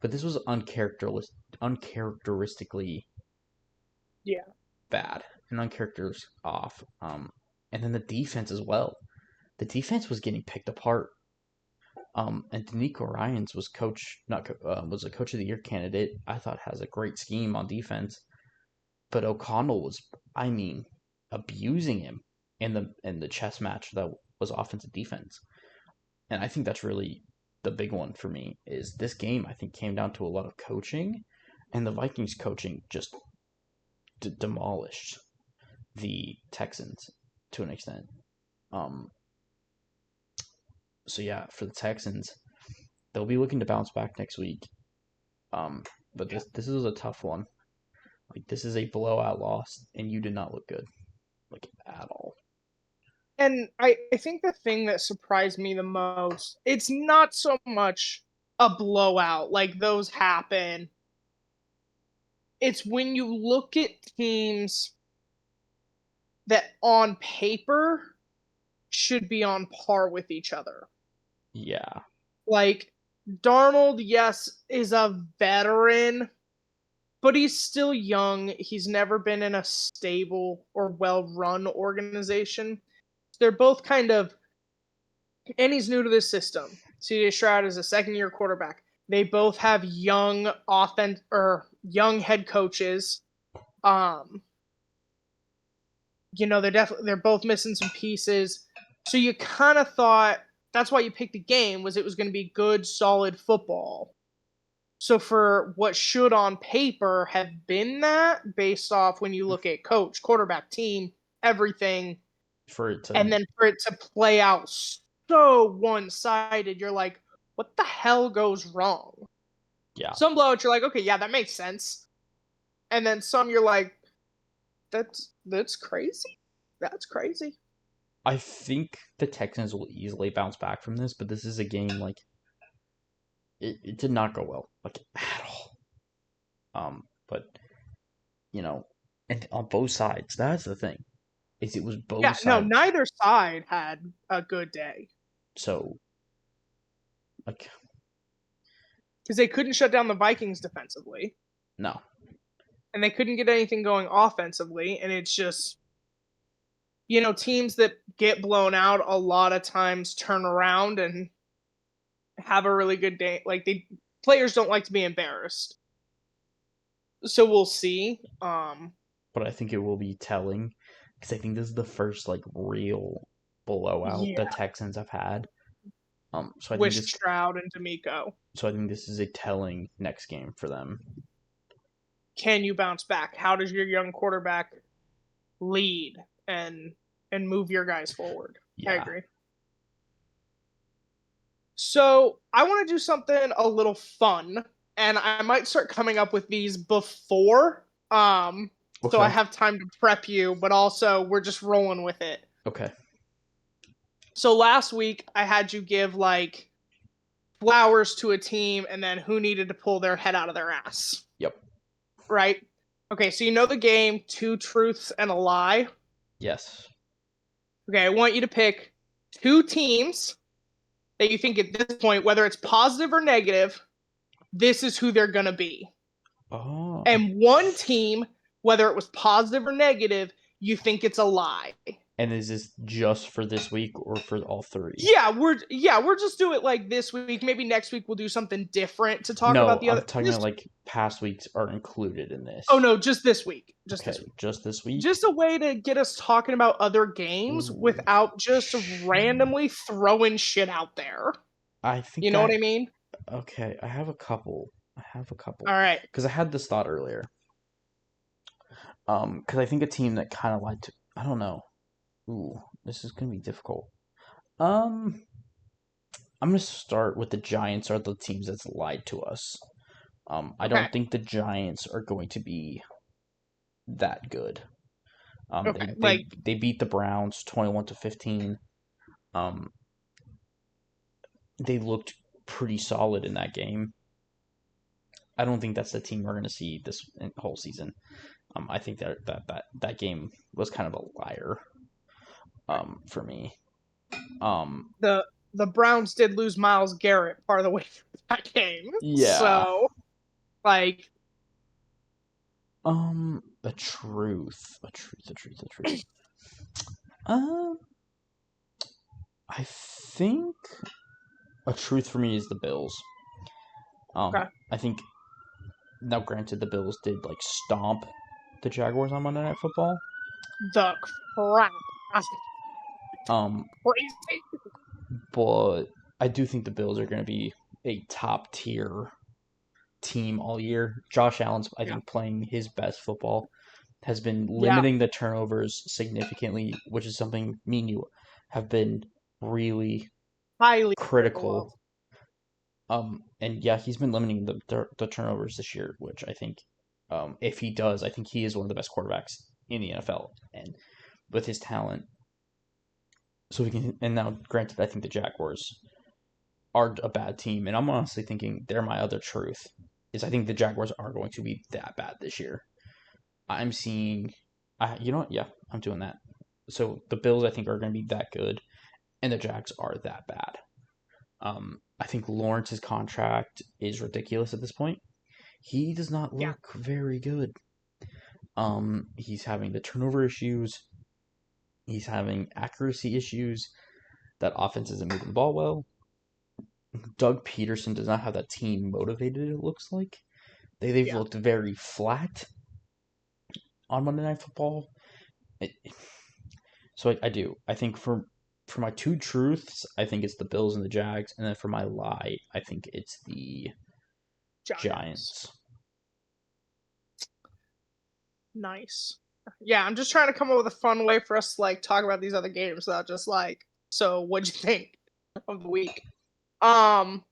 Speaker 2: but this was uncharacteristically
Speaker 1: Yeah.
Speaker 2: bad and uncharacteristic off. And then the defense as well. The defense was getting picked apart. And D'Amico Ryans was was a coach of the year candidate. I thought has a great scheme on defense, but O'Connell was, I mean, abusing him in the chess match that was offensive defense. And I think that's really the big one for me is this game. I think came down to a lot of coaching, and the Vikings coaching just demolished the Texans to an extent. Um, so yeah, for the Texans, they'll be looking to bounce back next week. Um, but this is a tough one. Like this is a blowout loss, and you did not look good, like at all.
Speaker 1: And I think the thing that surprised me the most, it's not so much a blowout, like those happen. It's when you look at teams that on paper should be on par with each other.
Speaker 2: Yeah,
Speaker 1: Like Darnold, yes, is a veteran, but he's still young. He's never been in a stable or well run organization. They're both kind of, and he's new to this system. CJ Stroud is a second year quarterback. They both have young offense or young head coaches. Um, they're both missing some pieces. So you kind of thought that's why you picked the game was it was going to be good, solid football. So for what should on paper have been that, based off when you look at coach, quarterback, team, everything,
Speaker 2: for it to
Speaker 1: and then for it to play out so one-sided, you're like, what the hell goes wrong?
Speaker 2: yeah,
Speaker 1: Some blowouts you're like, okay, yeah, that makes sense. And then some you're like, that's crazy. That's crazy.
Speaker 2: I think the Texans will easily bounce back from this, but this is a game like it did not go well, like at all. But you know, and on both sides, that's the thing. Is it was
Speaker 1: Yeah,
Speaker 2: both
Speaker 1: no,
Speaker 2: sides.
Speaker 1: neither side had a good day
Speaker 2: So like
Speaker 1: because they couldn't shut down the Vikings defensively,
Speaker 2: no,
Speaker 1: and they couldn't get anything going offensively, and it's just teams that get blown out a lot of times turn around and have a really good day. Like they players don't like to be embarrassed. So we'll see.
Speaker 2: but I think it will be telling because I think this is the first like real blowout the
Speaker 1: Yeah,
Speaker 2: Texans have had. So I think
Speaker 1: with
Speaker 2: this
Speaker 1: Stroud and D'Amico.
Speaker 2: so I think this is a telling next game for them.
Speaker 1: Can you bounce back? How does your young quarterback lead and and move your guys forward? I
Speaker 2: Yeah.
Speaker 1: agree. So I want to do something a little fun, and I might start coming up with these before, so I
Speaker 2: Okay.
Speaker 1: have time to prep you, but also we're just rolling with it.
Speaker 2: Okay.
Speaker 1: So last week I had you give like flowers to a team and then who needed to pull their head out of their ass,
Speaker 2: Yep.
Speaker 1: right? Okay, so you know the game, two truths and a lie.
Speaker 2: Yes.
Speaker 1: Okay, I want you to pick two teams that you think at this point, whether it's positive or negative, this is who they're going to be.
Speaker 2: Oh.
Speaker 1: And one team, whether it was positive or negative, you think it's a lie.
Speaker 2: And is this just for this week or for all three?
Speaker 1: We're just doing it like this week. Maybe next week we'll do something different to talk about
Speaker 2: No,
Speaker 1: the
Speaker 2: I'm
Speaker 1: other.
Speaker 2: talking about like past weeks are included in this.
Speaker 1: Oh no, just this week. Just
Speaker 2: Okay,
Speaker 1: this week.
Speaker 2: just this week.
Speaker 1: Just a way to get us talking about other games
Speaker 2: Ooh,
Speaker 1: without just
Speaker 2: sure.
Speaker 1: randomly throwing shit out there.
Speaker 2: I
Speaker 1: You
Speaker 2: think
Speaker 1: know what I mean?
Speaker 2: okay, I have a couple. I have a couple.
Speaker 1: All right.
Speaker 2: Because I had this thought earlier. Because I think a team that kind of lied to, I don't know. Ooh, this is gonna be difficult. Um, I'm gonna start with the Giants are the teams that's lied to us. I
Speaker 1: Okay.
Speaker 2: don't think the Giants are going to be that good.
Speaker 1: Okay. Like
Speaker 2: They beat the Browns 21-15. Um, they looked pretty solid in that game. I don't think that's the team we're going to see this whole season. I think that game was kind of a liar for me. Um,
Speaker 1: the the Browns did lose Miles Garrett part of the way through that game.
Speaker 2: yeah.
Speaker 1: So like
Speaker 2: A truth. Um, I think a truth for me is the Bills.
Speaker 1: okay.
Speaker 2: I think now, granted, the Bills did like stomp the Jaguars on Monday Night Football.
Speaker 1: The crap. That's
Speaker 2: Um,
Speaker 1: crazy.
Speaker 2: but I do think the Bills are going to be a top tier team all year. Josh Allen's, I
Speaker 1: Yeah.
Speaker 2: think, playing his best football, has been
Speaker 1: Yeah.
Speaker 2: limiting the turnovers significantly, which is something me and you have been really
Speaker 1: Highly critical of.
Speaker 2: critical. And yeah, he's been limiting the turnovers this year, which I think, if he does, I think he is one of the best quarterbacks in the NFL, and with his talent. So we can, and now, granted, I think the Jaguars are a bad team, and I'm honestly thinking they're my other truth. Is I think the Jaguars are going to be that bad this year. I'm seeing, you know what? Yeah, I'm doing that. So the Bills, I think, are going to be that good, and the Jags are that bad. I think Lawrence's contract is ridiculous at this point. He does not
Speaker 1: Yeah.
Speaker 2: look very good. He's having the turnover issues. He's having accuracy issues. That offense isn't moving the ball well. Doug Peterson does not have that team motivated, it looks like. They've
Speaker 1: Yeah.
Speaker 2: looked very flat on Monday Night Football. It, so I do. I think for my two truths, I think it's the Bills and the Jags, and then for my lie, I think it's the
Speaker 1: Giants.
Speaker 2: Giants.
Speaker 1: Nice. Yeah, I'm just trying to come up with a fun way for us to like talk about these other games without just like, so what'd you think of the week? Um,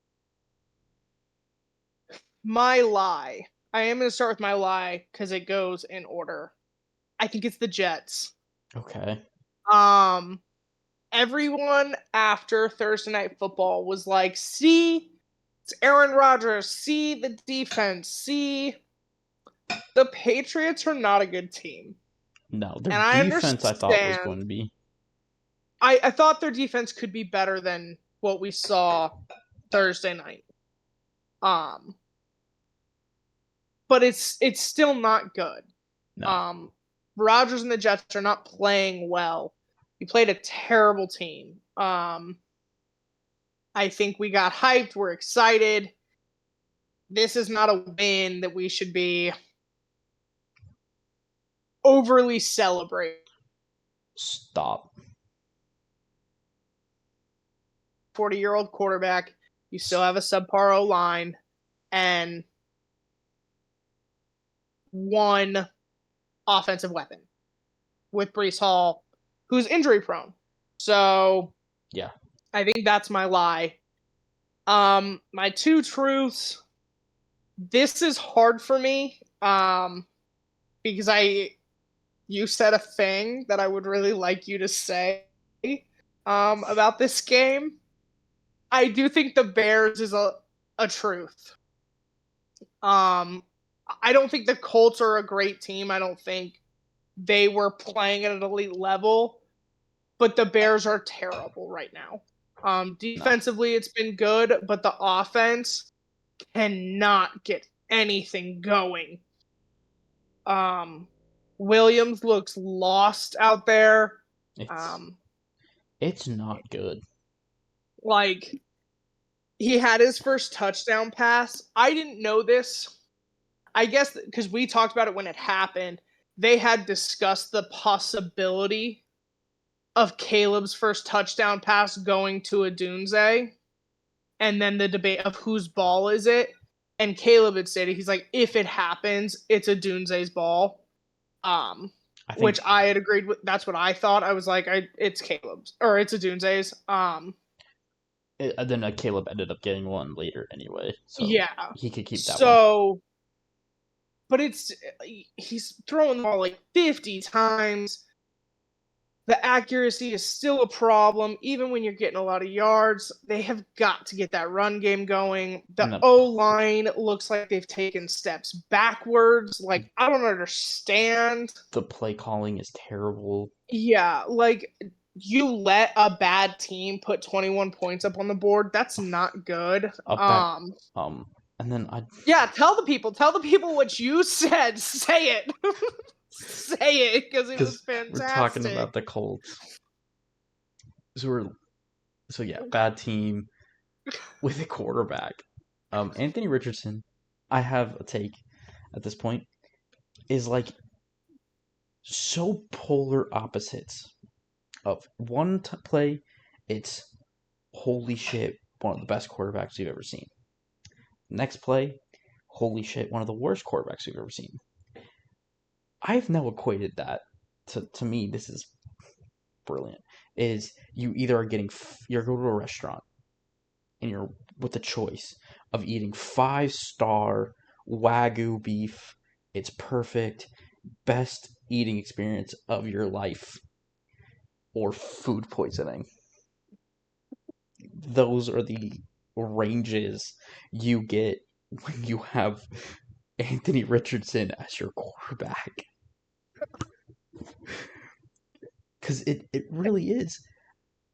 Speaker 1: my lie. I am gonna start with my lie because it goes in order. I think it's the Jets.
Speaker 2: Okay.
Speaker 1: Um, everyone after Thursday Night Football was like, see, it's Aaron Rodgers, see the defense, see the Patriots are not a good team.
Speaker 2: No, their
Speaker 1: And I
Speaker 2: defense I thought was
Speaker 1: understand.
Speaker 2: going to be.
Speaker 1: I thought their defense could be better than what we saw Thursday night. Um, but it's still not good.
Speaker 2: No.
Speaker 1: Um, Rodgers and the Jets are not playing well. We played a terrible team. I think we got hyped. We're excited. This is not a win that we should be overly celebrating.
Speaker 2: Stop.
Speaker 1: 40-year-old quarterback. You still have a subpar O line and one offensive weapon with Brees Hall, who's injury prone. So
Speaker 2: Yeah.
Speaker 1: I think that's my lie. My two truths. This is hard for me. Because you said a thing that I would really like you to say about this game. I do think the Bears is a truth. I don't think the Colts are a great team. I don't think they were playing at an elite level. but the Bears are terrible right now.
Speaker 2: No.
Speaker 1: Defensively, it's been good, but the offense cannot get anything going. Williams looks lost out there.
Speaker 2: It's
Speaker 1: Um,
Speaker 2: it's not good.
Speaker 1: like he had his first touchdown pass. I didn't know this. I guess because we talked about it when it happened. They had discussed the possibility of Caleb's first touchdown pass going to Odunze, and then the debate of whose ball is it. And Caleb had said he's like, if it happens, it's Odunze's ball.
Speaker 2: I
Speaker 1: Which
Speaker 2: think
Speaker 1: I had agreed with. That's what I thought. I was like, it's Caleb's or it's Odunze's.
Speaker 2: then Caleb ended up getting one later anyway, so
Speaker 1: Yeah.
Speaker 2: he could keep that one.
Speaker 1: So, but he's throwing the ball like 50 times. The accuracy is still a problem, even when you're getting a lot of yards. They have got to get that run game going. The
Speaker 2: No,
Speaker 1: O line looks like they've taken steps backwards. Like, I don't understand.
Speaker 2: the play calling is terrible.
Speaker 1: Yeah, like you let a bad team put 21 points up on the board. That's not good.
Speaker 2: Up that and then
Speaker 1: Yeah, tell the people what you said. Say it. Say it because it was
Speaker 2: we're talking
Speaker 1: fantastic.
Speaker 2: about the Colts. So yeah, bad team with a quarterback. Anthony Richardson, I have a take at this point, is like so polar opposites of one play, it's holy shit, one of the best quarterbacks you've ever seen. Next play, holy shit, one of the worst quarterbacks you've ever seen. I've now equated that to me. This is brilliant. Is you either are you're going to a restaurant and you're with the choice of eating 5-star Wagyu beef. It's perfect, best eating experience of your life, or food poisoning. Those are the ranges you get when you have Anthony Richardson as your quarterback. Because it really is.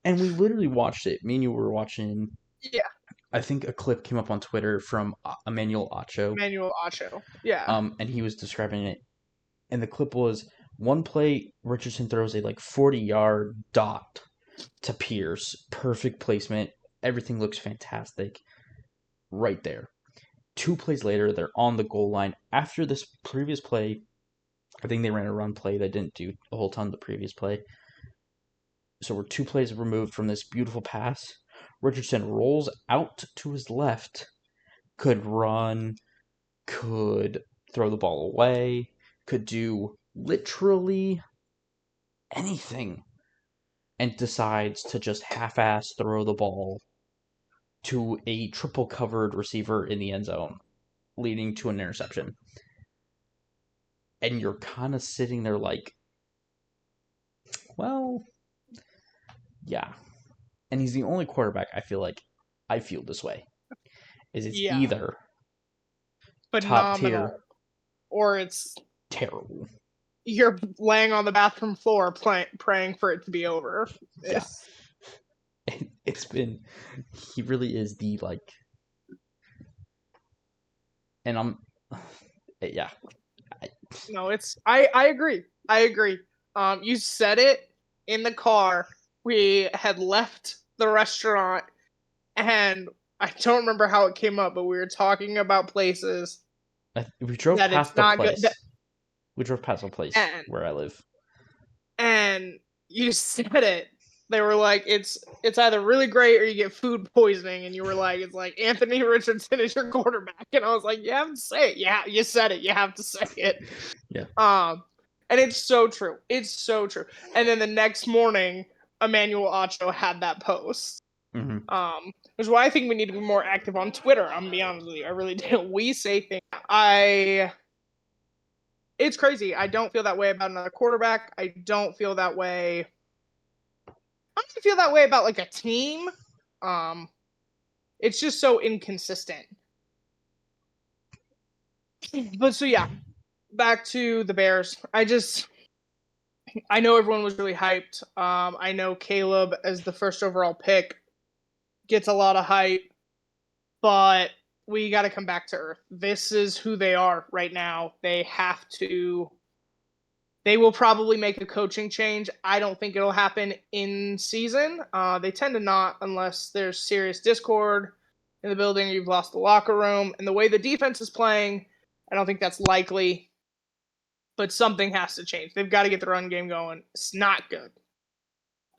Speaker 2: And we literally watched it. Me and you were watching.
Speaker 1: Yeah.
Speaker 2: I think a clip came up on Twitter from Emmanuel Acho.
Speaker 1: Emmanuel Acho. Yeah.
Speaker 2: And he was describing it. And the clip was one play, Richardson throws a 40-yard dot to Pierce. Perfect placement. Everything looks fantastic. Right there. 2 plays later, they're on the goal line. After this previous play, I think they ran a run play. They didn't do a whole ton of the previous play. So we're 2 plays removed from this beautiful pass. Richardson rolls out to his left, could run, could throw the ball away, could do literally anything, and decides to just half-ass throw the ball to a triple covered receiver in the end zone, leading to an interception. And you're kind of sitting there like, well, yeah. And he's the only quarterback I feel this way. Is it's
Speaker 1: Yeah.
Speaker 2: either top tier,
Speaker 1: Phenomenal. Or it's
Speaker 2: terrible.
Speaker 1: you're laying on the bathroom floor praying for it to be over.
Speaker 2: Yeah. It's been, he really is the and I'm, yeah.
Speaker 1: No, it's I agree. I agree. You said it in the car. We had left the restaurant, and I don't remember how it came up, but we were talking about places
Speaker 2: We drove
Speaker 1: that
Speaker 2: past
Speaker 1: it's
Speaker 2: the
Speaker 1: not
Speaker 2: place.
Speaker 1: good.
Speaker 2: We drove past a place where I live.
Speaker 1: And you said it. They were like, it's either really great or you get food poisoning, and you were like, it's like Anthony Richardson is your quarterback, and I was like, you have to say it. Yeah, you said it. You have to say it.
Speaker 2: Yeah.
Speaker 1: And it's so true. It's so true. And then the next morning, Emmanuel Acho had that post.
Speaker 2: Mm-hmm.
Speaker 1: Which is why I think we need to be more active on Twitter. I'm gonna be honest with you. I really do. We say things. It's crazy. I don't feel that way about another quarterback. I don't feel that way. I don't feel that way about a team. It's just so inconsistent. But so yeah, back to the Bears. I know everyone was really hyped. I know Caleb, as the first overall pick, gets a lot of hype, but we got to come back to earth. This is who they are right now. They have to. They will probably make a coaching change. I don't think it'll happen in season. They tend to not unless there's serious discord in the building or you've lost the locker room. And the way the defense is playing, I don't think that's likely. But something has to change. They've got to get the run game going. It's not good.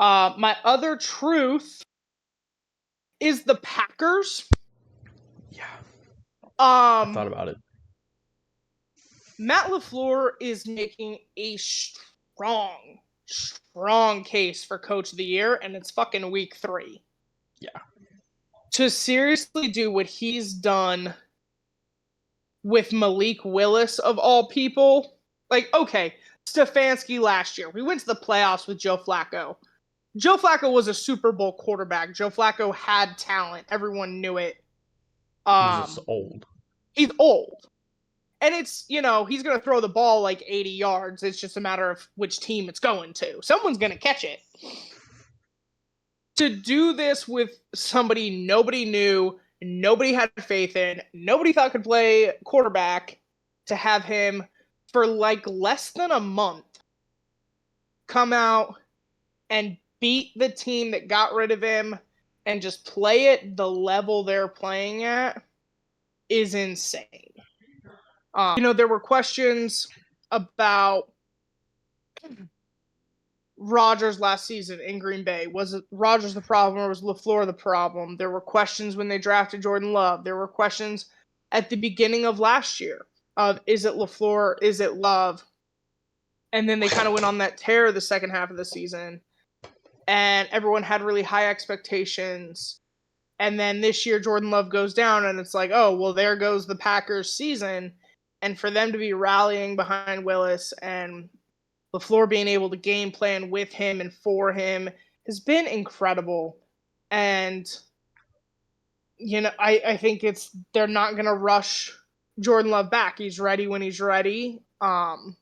Speaker 1: My other truth is the Packers.
Speaker 2: Yeah, I
Speaker 1: Um,
Speaker 2: thought about it.
Speaker 1: Matt LaFleur is making a strong case for Coach of the Year, and it's fucking week 3.
Speaker 2: Yeah.
Speaker 1: To seriously do what he's done with Malik Willis, of all people, like, okay, Stefanski last year. We went to the playoffs with Joe Flacco. Joe Flacco was a Super Bowl quarterback. Joe Flacco had talent. Everyone knew it.
Speaker 2: He's just old.
Speaker 1: He's old. And it's, he's going to throw the ball like 80 yards. It's just a matter of which team it's going to. Someone's going to catch it. To do this with somebody nobody knew, nobody had faith in, nobody thought could play quarterback, to have him for like less than a month come out and beat the team that got rid of him and just play it the level they're playing at is insane. There were questions about Rodgers last season in Green Bay. Was it Rodgers the problem or was LaFleur the problem? There were questions when they drafted Jordan Love. There were questions at the beginning of last year of, is it LaFleur? Is it Love? And then they kind of went on that tear the second half of the season. And everyone had really high expectations. And then this year, Jordan Love goes down, and it's like, oh, well, there goes the Packers season. And for them to be rallying behind Willis and LaFleur being able to game plan with him and for him has been incredible. And, I think they're not going to rush Jordan Love back. He's ready when he's ready. And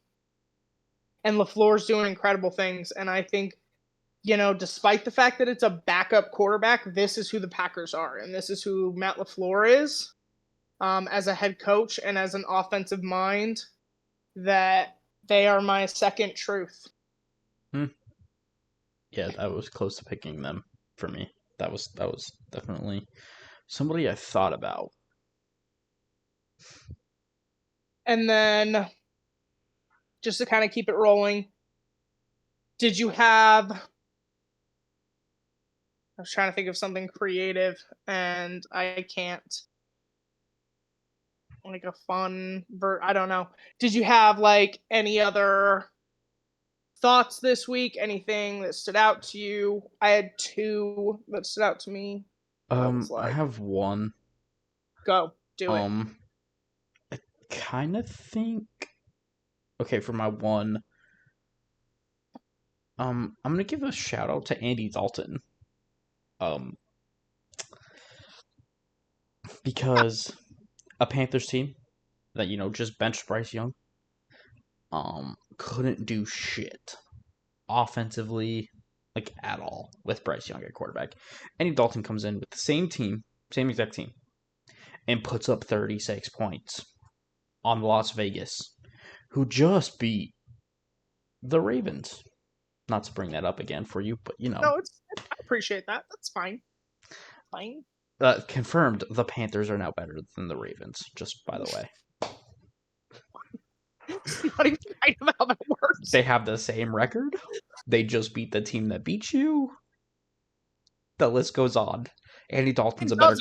Speaker 1: LaFleur's doing incredible things. And I think, despite the fact that it's a backup quarterback, this is who the Packers are. And this is who Matt LaFleur is as a head coach and as an offensive mind, that they are my second truth.
Speaker 2: Yeah, that was close to picking them for me. That was definitely somebody I thought about.
Speaker 1: And then, just to kind of keep it rolling, did you have... I was trying to think of something creative, and I can't. Like a fun... I don't know. Did you have, like, any other thoughts this week? Anything that stood out to you? I had 2 that stood out to me.
Speaker 2: I have one.
Speaker 1: Go. Do it.
Speaker 2: I kind of think. Okay, for my one, I'm gonna give a shout out to Andy Dalton. Because a Panthers team that just benched Bryce Young, couldn't do shit offensively, like at all, with Bryce Young at quarterback. Andy Dalton comes in with the same team, same exact team, and puts up 36 points on Las Vegas, who just beat the Ravens. Not to bring that up again for you, but
Speaker 1: No, I appreciate that. That's fine. Fine.
Speaker 2: Confirmed, the Panthers are now better than the Ravens, just by the way.
Speaker 1: It's not even kind of how that works.
Speaker 2: They have the same record. They just beat the team that beat you. The list goes on. Andy Dalton's a better...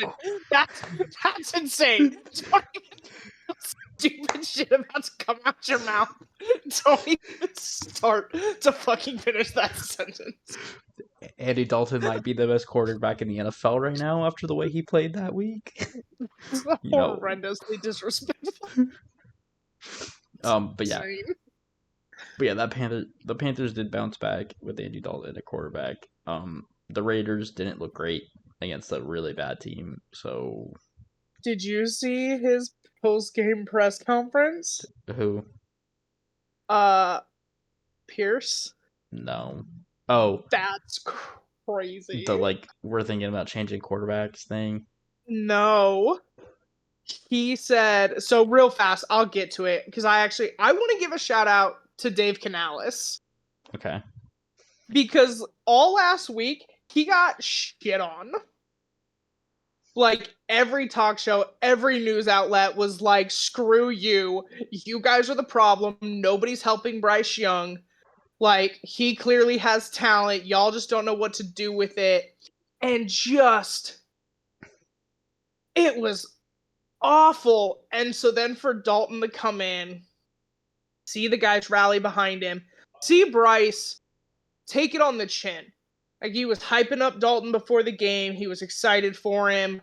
Speaker 1: That's insane. Don't even stupid shit about to come out your mouth. Don't even start to fucking finish that sentence.
Speaker 2: Andy Dalton might be the best quarterback in the NFL right now after the way he played that week.
Speaker 1: It's horrendously disrespectful.
Speaker 2: But yeah. But yeah, the Panthers did bounce back with Andy Dalton at quarterback. The Raiders didn't look great against a really bad team, so...
Speaker 1: Did you see his post-game press conference?
Speaker 2: Who?
Speaker 1: Pierce.
Speaker 2: No. Oh,
Speaker 1: That's crazy.
Speaker 2: we're thinking about changing quarterbacks thing.
Speaker 1: No. He said, so real fast, I'll get to it because I want to give a shout out to Dave Canales
Speaker 2: Okay.
Speaker 1: because all last week he got shit on. Like every talk show, every news outlet was like, screw you. You guys are the problem. Nobody's helping Bryce Young. Like, he clearly has talent. Y'all just don't know what to do with it. And it was awful. And so then for Dalton to come in, see the guys rally behind him, see Bryce take it on the chin. Like, he was hyping up Dalton before the game. He was excited for him.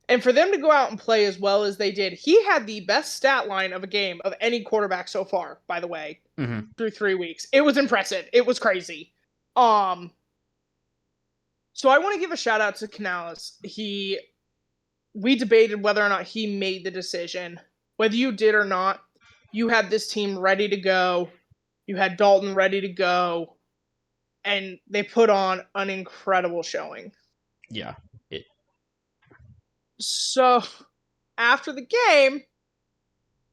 Speaker 1: And for them to go out and play as well as they did, he had the best stat line of a game of any quarterback so far, by the way, through 3 weeks. It was impressive. It was crazy. So I want to give a shout out to Canales. We debated whether or not he made the decision. Whether you did or not, you had this team ready to go. You had Dalton ready to go. And they put on an incredible showing.
Speaker 2: Yeah.
Speaker 1: So after the game,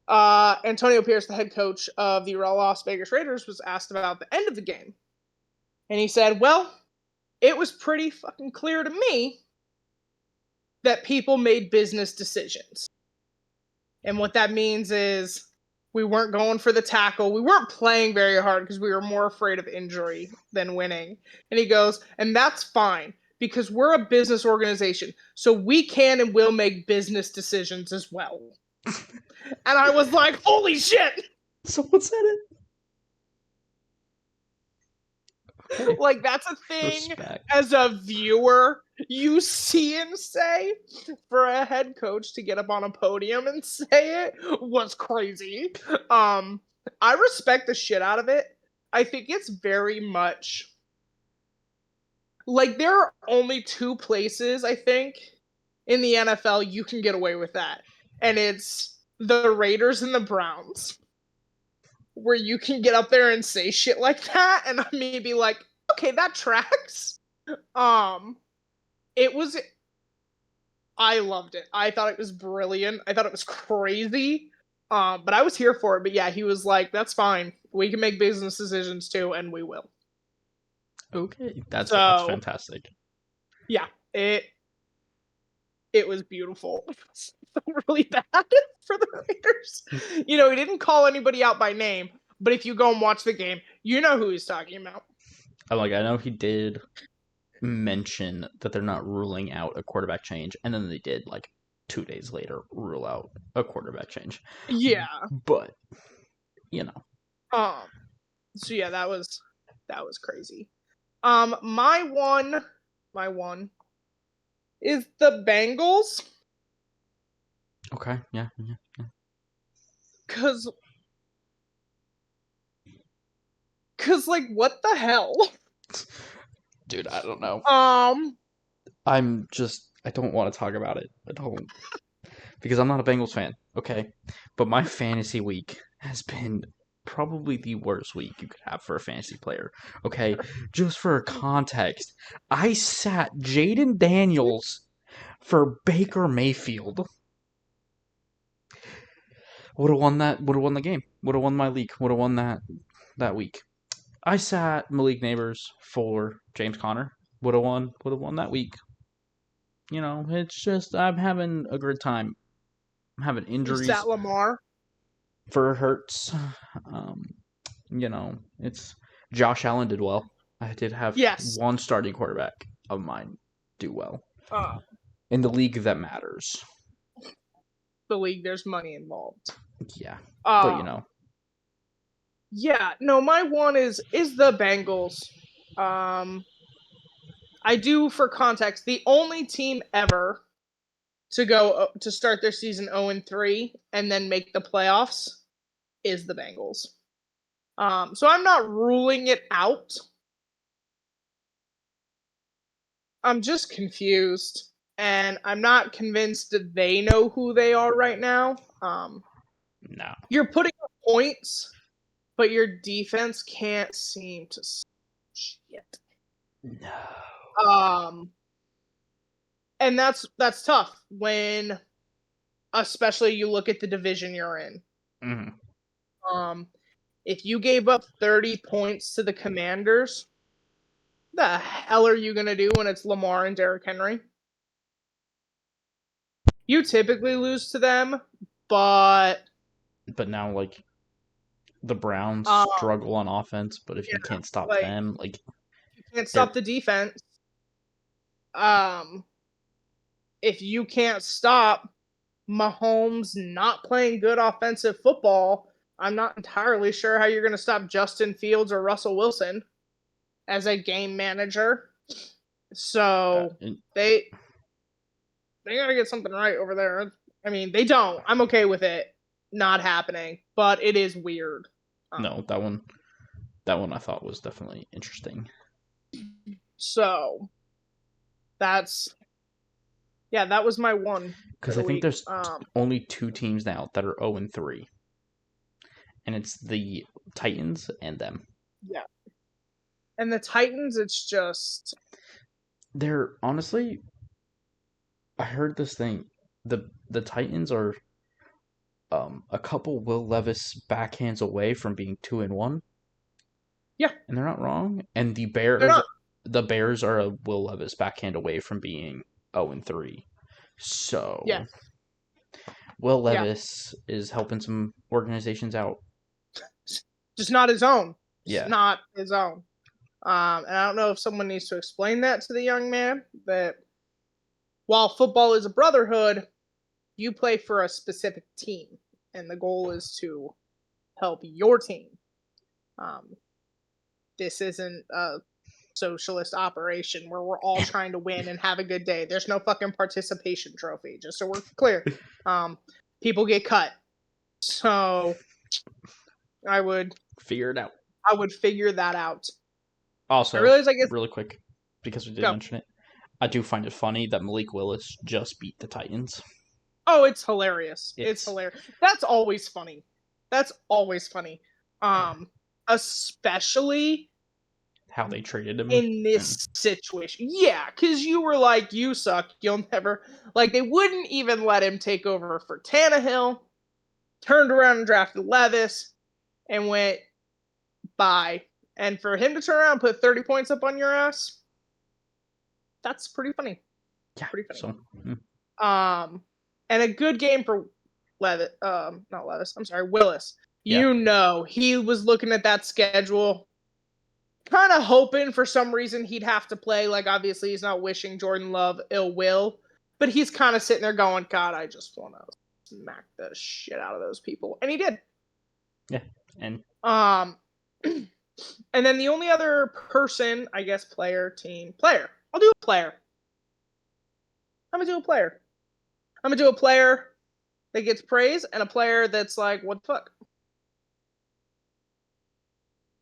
Speaker 1: Antonio Pierce, the head coach of the Las Vegas Raiders, was asked about the end of the game. And he said, well, it was pretty fucking clear to me that people made business decisions. And what that means is we weren't going for the tackle. We weren't playing very hard because we were more afraid of injury than winning. And he goes, and that's fine because we're a business organization. So we can and will make business decisions as well. And I was like, holy shit!
Speaker 2: Someone said it. Okay.
Speaker 1: Like, that's a thing
Speaker 2: Respect.
Speaker 1: as a viewer you see and say. For a head coach to get up on a podium and say it was crazy. I respect the shit out of it. I think it's very much like there are only 2 places, I think, in the NFL you can get away with that. And it's the Raiders and the Browns. Where you can get up there and say shit like that and me be like, okay, that tracks. It was I loved it. I thought it was brilliant. I thought it was crazy. But I was here for it. But yeah, he was like, that's fine. We can make business decisions too, and we will.
Speaker 2: Okay. That's
Speaker 1: So
Speaker 2: fantastic.
Speaker 1: yeah, it was beautiful. It's really bad for the Raiders. He didn't call anybody out by name, but if you go and watch the game, you know who he's talking about.
Speaker 2: I know he did mention that they're not ruling out a quarterback change, and then they did 2 days later rule out a quarterback change.
Speaker 1: Yeah.
Speaker 2: But
Speaker 1: So yeah, that was crazy. My one is the Bengals.
Speaker 2: Okay, yeah.
Speaker 1: Cause like what the hell?
Speaker 2: Dude, I don't know. I don't want to talk about it. I don't. Because I'm not a Bengals fan, okay? But my fantasy week has been probably the worst week you could have for a fantasy player, okay? Just for context, I sat Jaden Daniels for Baker Mayfield. Would have won the game. Would have won my league. Would have won that week. I sat Malik Neighbors for James Conner. Would have won that week. It's just I'm having a good time. I'm having injuries.
Speaker 1: You sat Lamar
Speaker 2: for Hurts. It's Josh Allen did well. I did have one starting quarterback of mine do well. In the league that matters.
Speaker 1: The league, there's money involved.
Speaker 2: Yeah, but
Speaker 1: Yeah, no, my one is the Bengals. I do, for context, the only team ever to start their season 0-3 and then make the playoffs is the Bengals. So I'm not ruling it out. I'm just confused, and I'm not convinced that they know who they are right now.
Speaker 2: No.
Speaker 1: You're putting up points but your defense can't seem to shit.
Speaker 2: No.
Speaker 1: And that's tough when, especially you look at the division you're in.
Speaker 2: Mm-hmm.
Speaker 1: If you gave up 30 points to the Commanders, the hell are you gonna do when it's Lamar and Derrick Henry? You typically lose to them, but
Speaker 2: now, like, the Browns
Speaker 1: um,
Speaker 2: struggle on offense, but if
Speaker 1: yeah,
Speaker 2: you can't stop
Speaker 1: like
Speaker 2: them, like,
Speaker 1: you can't
Speaker 2: they're
Speaker 1: stop the defense. Um, if you can't stop Mahomes not playing good offensive football, I'm not entirely sure how you're going to stop Justin Fields or Russell Wilson as a game manager. So they got to get something right over there. I mean, they don't. I'm okay with it not happening, but it is weird.
Speaker 2: no, that one I thought was definitely interesting.
Speaker 1: So that's that was my one for
Speaker 2: Because
Speaker 1: the
Speaker 2: I think
Speaker 1: week.
Speaker 2: there's only 2 teams now that are 0-3, and it's the Titans and them.
Speaker 1: Yeah. And the Titans, it's just
Speaker 2: They're honestly, I heard this thing. The Titans are a couple Will Levis backhands away from being 2-1.
Speaker 1: yeah,
Speaker 2: And they're not wrong. And
Speaker 1: they're not.
Speaker 2: the Bears are a Will Levis backhand away from being 0-3. So
Speaker 1: Yeah,
Speaker 2: Will
Speaker 1: yeah,
Speaker 2: Levis is helping some organizations out.
Speaker 1: just not his own. Just
Speaker 2: Yeah.
Speaker 1: not his own. And I don't know if someone needs to explain that to the young man that while football is a brotherhood, you play for a specific team, and the goal is to help your team. This isn't a socialist operation where we're all trying to win and have a good day. There's no fucking participation trophy, just so we're clear. People get cut. So I would
Speaker 2: Figure it out.
Speaker 1: figure that out. I
Speaker 2: Also,
Speaker 1: realize I guess
Speaker 2: really quick, because we did
Speaker 1: go.
Speaker 2: mention it, I do find it funny that Malik Willis just beat the Titans.
Speaker 1: Oh, it's hilarious. It's
Speaker 2: It's
Speaker 1: hilarious. That's always funny. That's always funny. Especially
Speaker 2: how they traded him.
Speaker 1: in this situation. Yeah, because you were like, you suck. You'll never like they wouldn't even let him take over for Tannehill. Turned around and drafted Levis and went bye. And for him to turn around and put 30 points up on your ass, that's pretty funny.
Speaker 2: Yeah.
Speaker 1: Pretty funny.
Speaker 2: So,
Speaker 1: And a good game for not Levis. I'm sorry, Willis.
Speaker 2: yeah.
Speaker 1: You know, he was looking at that schedule, kind of hoping for some reason he'd have to play. Like, obviously, he's not wishing Jordan Love ill will, but he's kind of sitting there going, God, I just want to smack the shit out of those people. And he did.
Speaker 2: Yeah. And
Speaker 1: and then the only other person, I guess, player. I'll do a player. I'm going to do a player. I'm going to do a player that gets praise and a player that's like, what the fuck?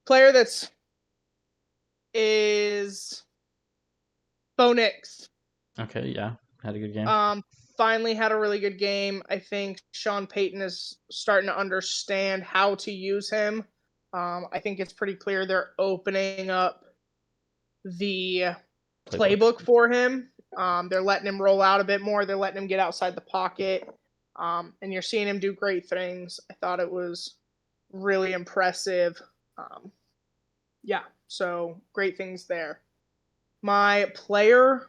Speaker 1: Player that's is Bo Nix.
Speaker 2: okay, yeah. Had a good game.
Speaker 1: Finally had a really good game. I think Sean Payton is starting to understand how to use him. I think it's pretty clear they're opening up the playbook for him. They're letting him roll out a bit more. They're letting him get outside the pocket. And you're seeing him do great things. I thought it was really impressive. Yeah, so great things there. My player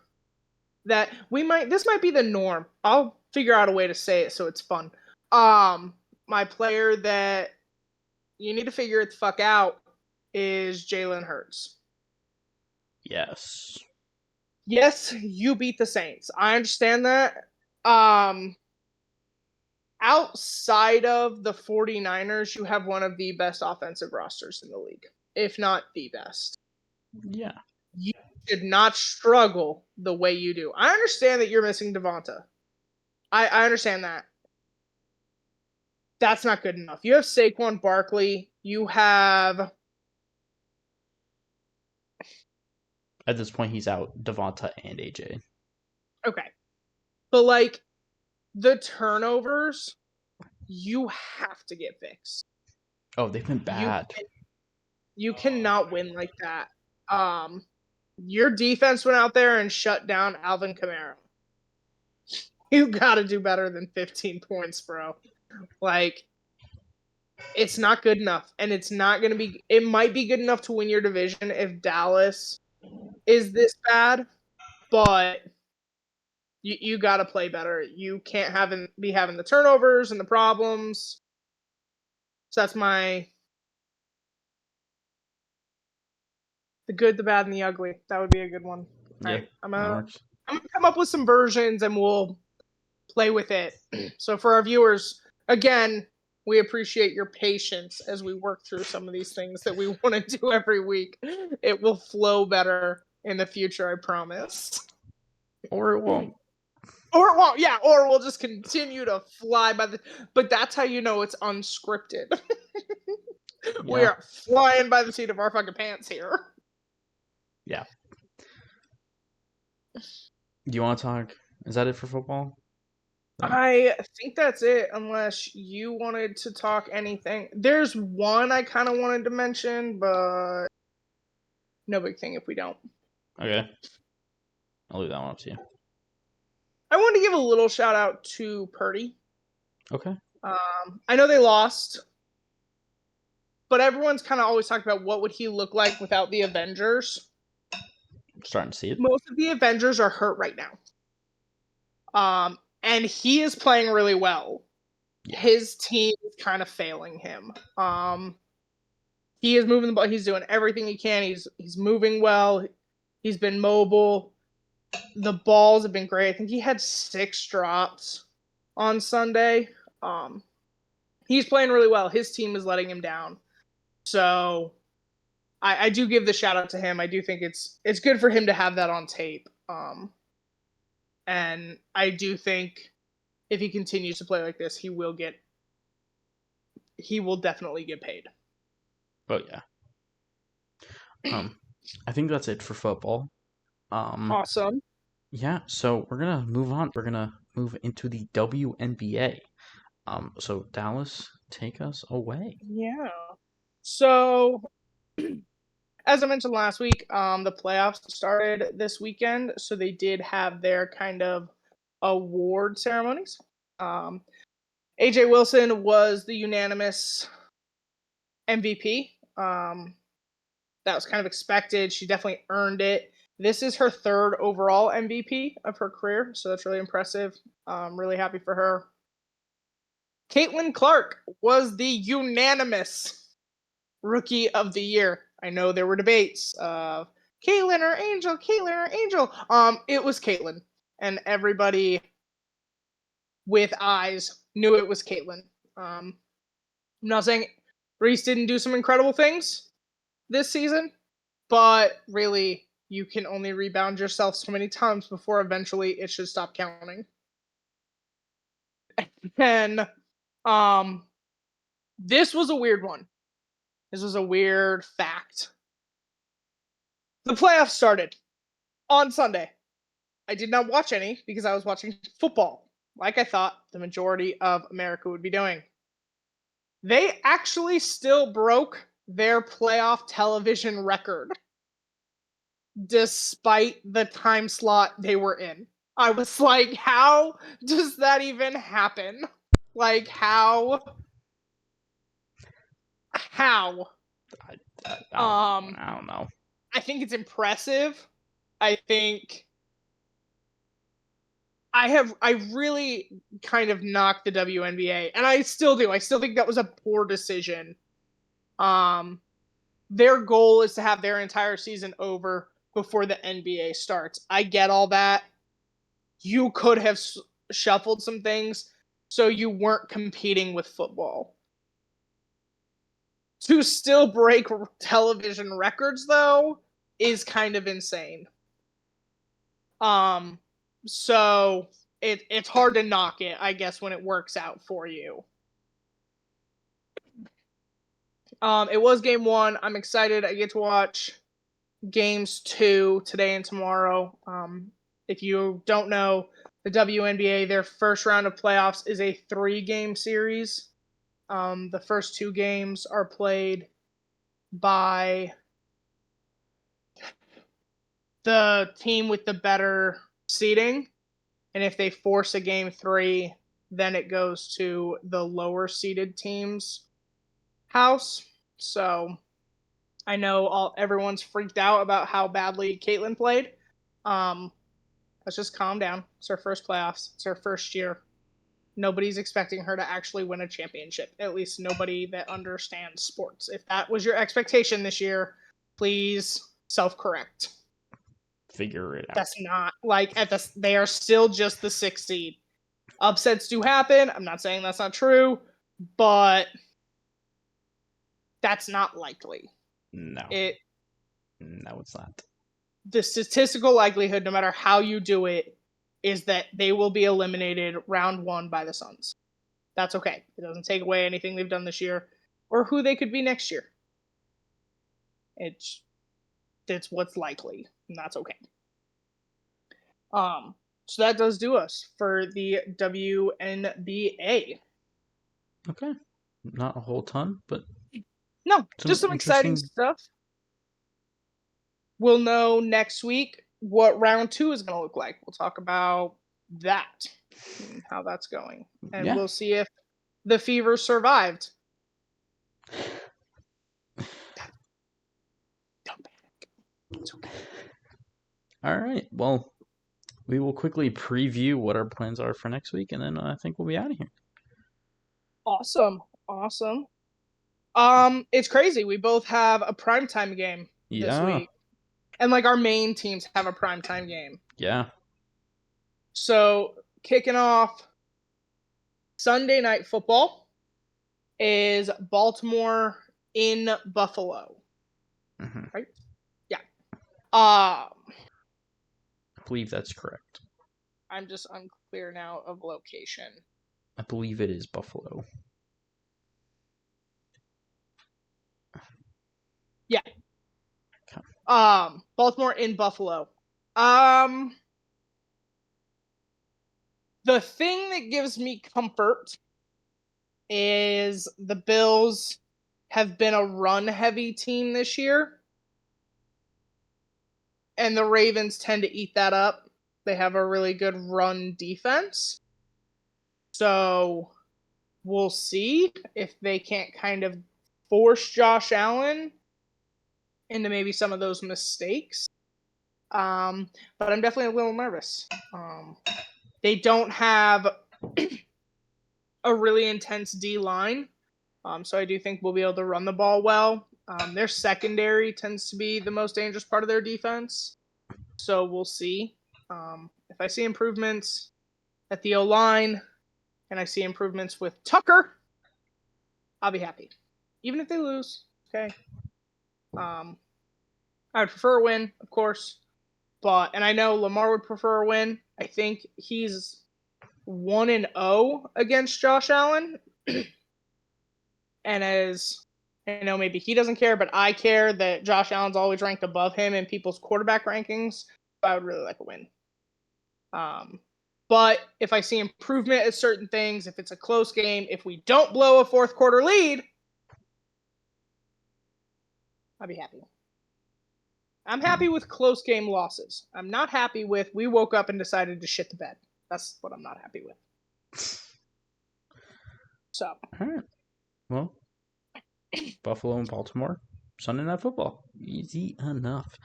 Speaker 1: that this might be the norm. I'll figure out a way to say it so it's fun. My player that you need to figure it the fuck out is Jalen Hurts.
Speaker 2: Yes.
Speaker 1: Yes, you beat the Saints. I understand that. Outside of the 49ers, you have one of the best offensive rosters in the league, if not the best.
Speaker 2: Yeah.
Speaker 1: You should not struggle the way you do. I understand that you're missing Devonta. I understand that. That's not good enough. You have Saquon Barkley. You have...
Speaker 2: At this point, he's out Devonta and AJ.
Speaker 1: Okay. But, like, the turnovers, you have to get fixed.
Speaker 2: Oh, they've been
Speaker 1: You
Speaker 2: bad.
Speaker 1: you cannot win like that. Um, your defense went out there and shut down Alvin Kamara. You got to do better than 15 points, bro. Like, it's not good enough, and it's not going to be. It might be good enough to win your division if Dallas is this bad, but you got to play better. You can't be having the turnovers and the problems. So that's the good, the bad, and the ugly. That would be a good one. All
Speaker 2: Yeah,
Speaker 1: right,
Speaker 2: that works.
Speaker 1: I'm gonna come up with some versions, and we'll play with it. So for our viewers, again, we appreciate your patience as we work through some of these things that we want to do every week. It will flow better in the future, I promise.
Speaker 2: Or it won't.
Speaker 1: Or it won't, yeah, or we'll just continue to fly by the. But that's how you know it's unscripted. We
Speaker 2: Yeah.
Speaker 1: are flying by the seat of our fucking pants here.
Speaker 2: Yeah. Do you want to talk? Is that it for football?
Speaker 1: I think that's it, unless you wanted to talk anything. There's one I kind of wanted to mention, but no big thing if we don't.
Speaker 2: Okay. I'll leave that one up to you.
Speaker 1: I wanted to give a little shout out to Purdy.
Speaker 2: Okay.
Speaker 1: I know they lost, but everyone's kind of always talked about what would he look like without the Avengers.
Speaker 2: I'm starting to see it.
Speaker 1: Most of the Avengers are hurt right now. And he is playing really well.
Speaker 2: Yeah.
Speaker 1: His team is kind of failing him. He is moving the ball. He's doing everything he can. He's moving well. He's been mobile. The balls have been great. I think he had 6 drops on Sunday. He's playing really well. His team is letting him down. So I do give the shout out to him. I do think it's good for him to have that on tape. And I do think if he continues to play like this, he will definitely get paid.
Speaker 2: Oh yeah. I think that's it for football.
Speaker 1: Awesome.
Speaker 2: Yeah, so we're gonna move on. We're gonna move into the WNBA. So Dallas, take us away.
Speaker 1: Yeah. So as I mentioned last week, the playoffs started this weekend, so they did have their kind of award ceremonies. AJ Wilson was the unanimous MVP. That was kind of expected. She definitely earned it. This is her 3rd overall MVP of her career, so that's really impressive. Really happy for her. Caitlin Clark was the unanimous Rookie of the Year. I know there were debates of Caitlin or Angel, Caitlin or Angel. It was Caitlin, and everybody with eyes knew it was Caitlin. I'm not saying Reese didn't do some incredible things this season, but really, you can only rebound yourself so many times before eventually it should stop counting. And this was a weird one. This was a weird fact. The playoffs started on Sunday. I did not watch any because I was watching football, like I thought the majority of America would be doing. They actually still broke their playoff television record despite the time slot they were in. I was like, how does that even happen? Like, how? How?
Speaker 2: I don't know.
Speaker 1: I think it's impressive. I think I really kind of knocked the WNBA, and I still do. I still think that was a poor decision. Their goal is to have their entire season over before the NBA starts. I get all that. You could have shuffled some things so you weren't competing with football. To still break television records, though, is kind of insane. So it's hard to knock it, I guess, when it works out for you. It was game 1. I'm excited. I get to watch games 2 today and tomorrow. If you don't know, the WNBA, their first round of playoffs is a 3-game series. The first 2 games are played by the team with the better seeding, and if they force a game 3, then it goes to the lower seeded team's house. So I know everyone's freaked out about how badly Caitlin played. Let's just calm down. It's her first playoffs. It's her first year. Nobody's expecting her to actually win a championship. At least nobody that understands sports. If that was your expectation this year, please self-correct.
Speaker 2: Figure it out.
Speaker 1: That's not like they are still just the 6th seed. Upsets do happen. I'm not saying that's not true, but that's not likely.
Speaker 2: No, it's not.
Speaker 1: The statistical likelihood, no matter how you do it, is that they will be eliminated round 1 by the Suns. That's okay. It doesn't take away anything they've done this year or who they could be next year. It's what's likely, and that's okay. So that does do us for the WNBA.
Speaker 2: Okay. Not a whole ton, but
Speaker 1: no, just some exciting stuff. We'll know next week what round 2 is going to look like. We'll talk about that and how that's going. And we'll see if the Fever survived. Don't panic. It's okay.
Speaker 2: All right. Well, we will quickly preview what our plans are for next week, and then I think we'll be out of here.
Speaker 1: Awesome. It's crazy. We both have a primetime game this week. And our main teams have a primetime game.
Speaker 2: Yeah.
Speaker 1: So kicking off Sunday Night Football is Baltimore in Buffalo.
Speaker 2: Mm-hmm.
Speaker 1: Right? Yeah. I
Speaker 2: believe that's correct.
Speaker 1: I'm just unclear now of location.
Speaker 2: I believe it is Buffalo.
Speaker 1: Yeah.
Speaker 2: Okay.
Speaker 1: Baltimore in Buffalo. The thing that gives me comfort is the Bills have been a run-heavy team this year. And the Ravens tend to eat that up. They have a really good run defense. So we'll see if they can't kind of force Josh Allen into maybe some of those mistakes. But I'm definitely a little nervous. They don't have a really intense D-line. So I do think we'll be able to run the ball well. Their secondary tends to be the most dangerous part of their defense. So we'll see. If I see improvements at the O-line and I see improvements with Tucker, I'll be happy. Even if they lose, okay? I would prefer a win, of course. And I know Lamar would prefer a win. I think he's 1-0 against Josh Allen. And as I know, maybe he doesn't care, but I care that Josh Allen's always ranked above him in people's quarterback rankings. So I would really like a win. But if I see improvement at certain things, if it's a close game, if we don't blow a fourth quarter lead, I'll be happy. I'm happy with close game losses. I'm not happy with we woke up and decided to shit the bed. That's what I'm not happy with. So.
Speaker 2: All right. Well, Buffalo and Baltimore, Sunday Night Football. Easy enough.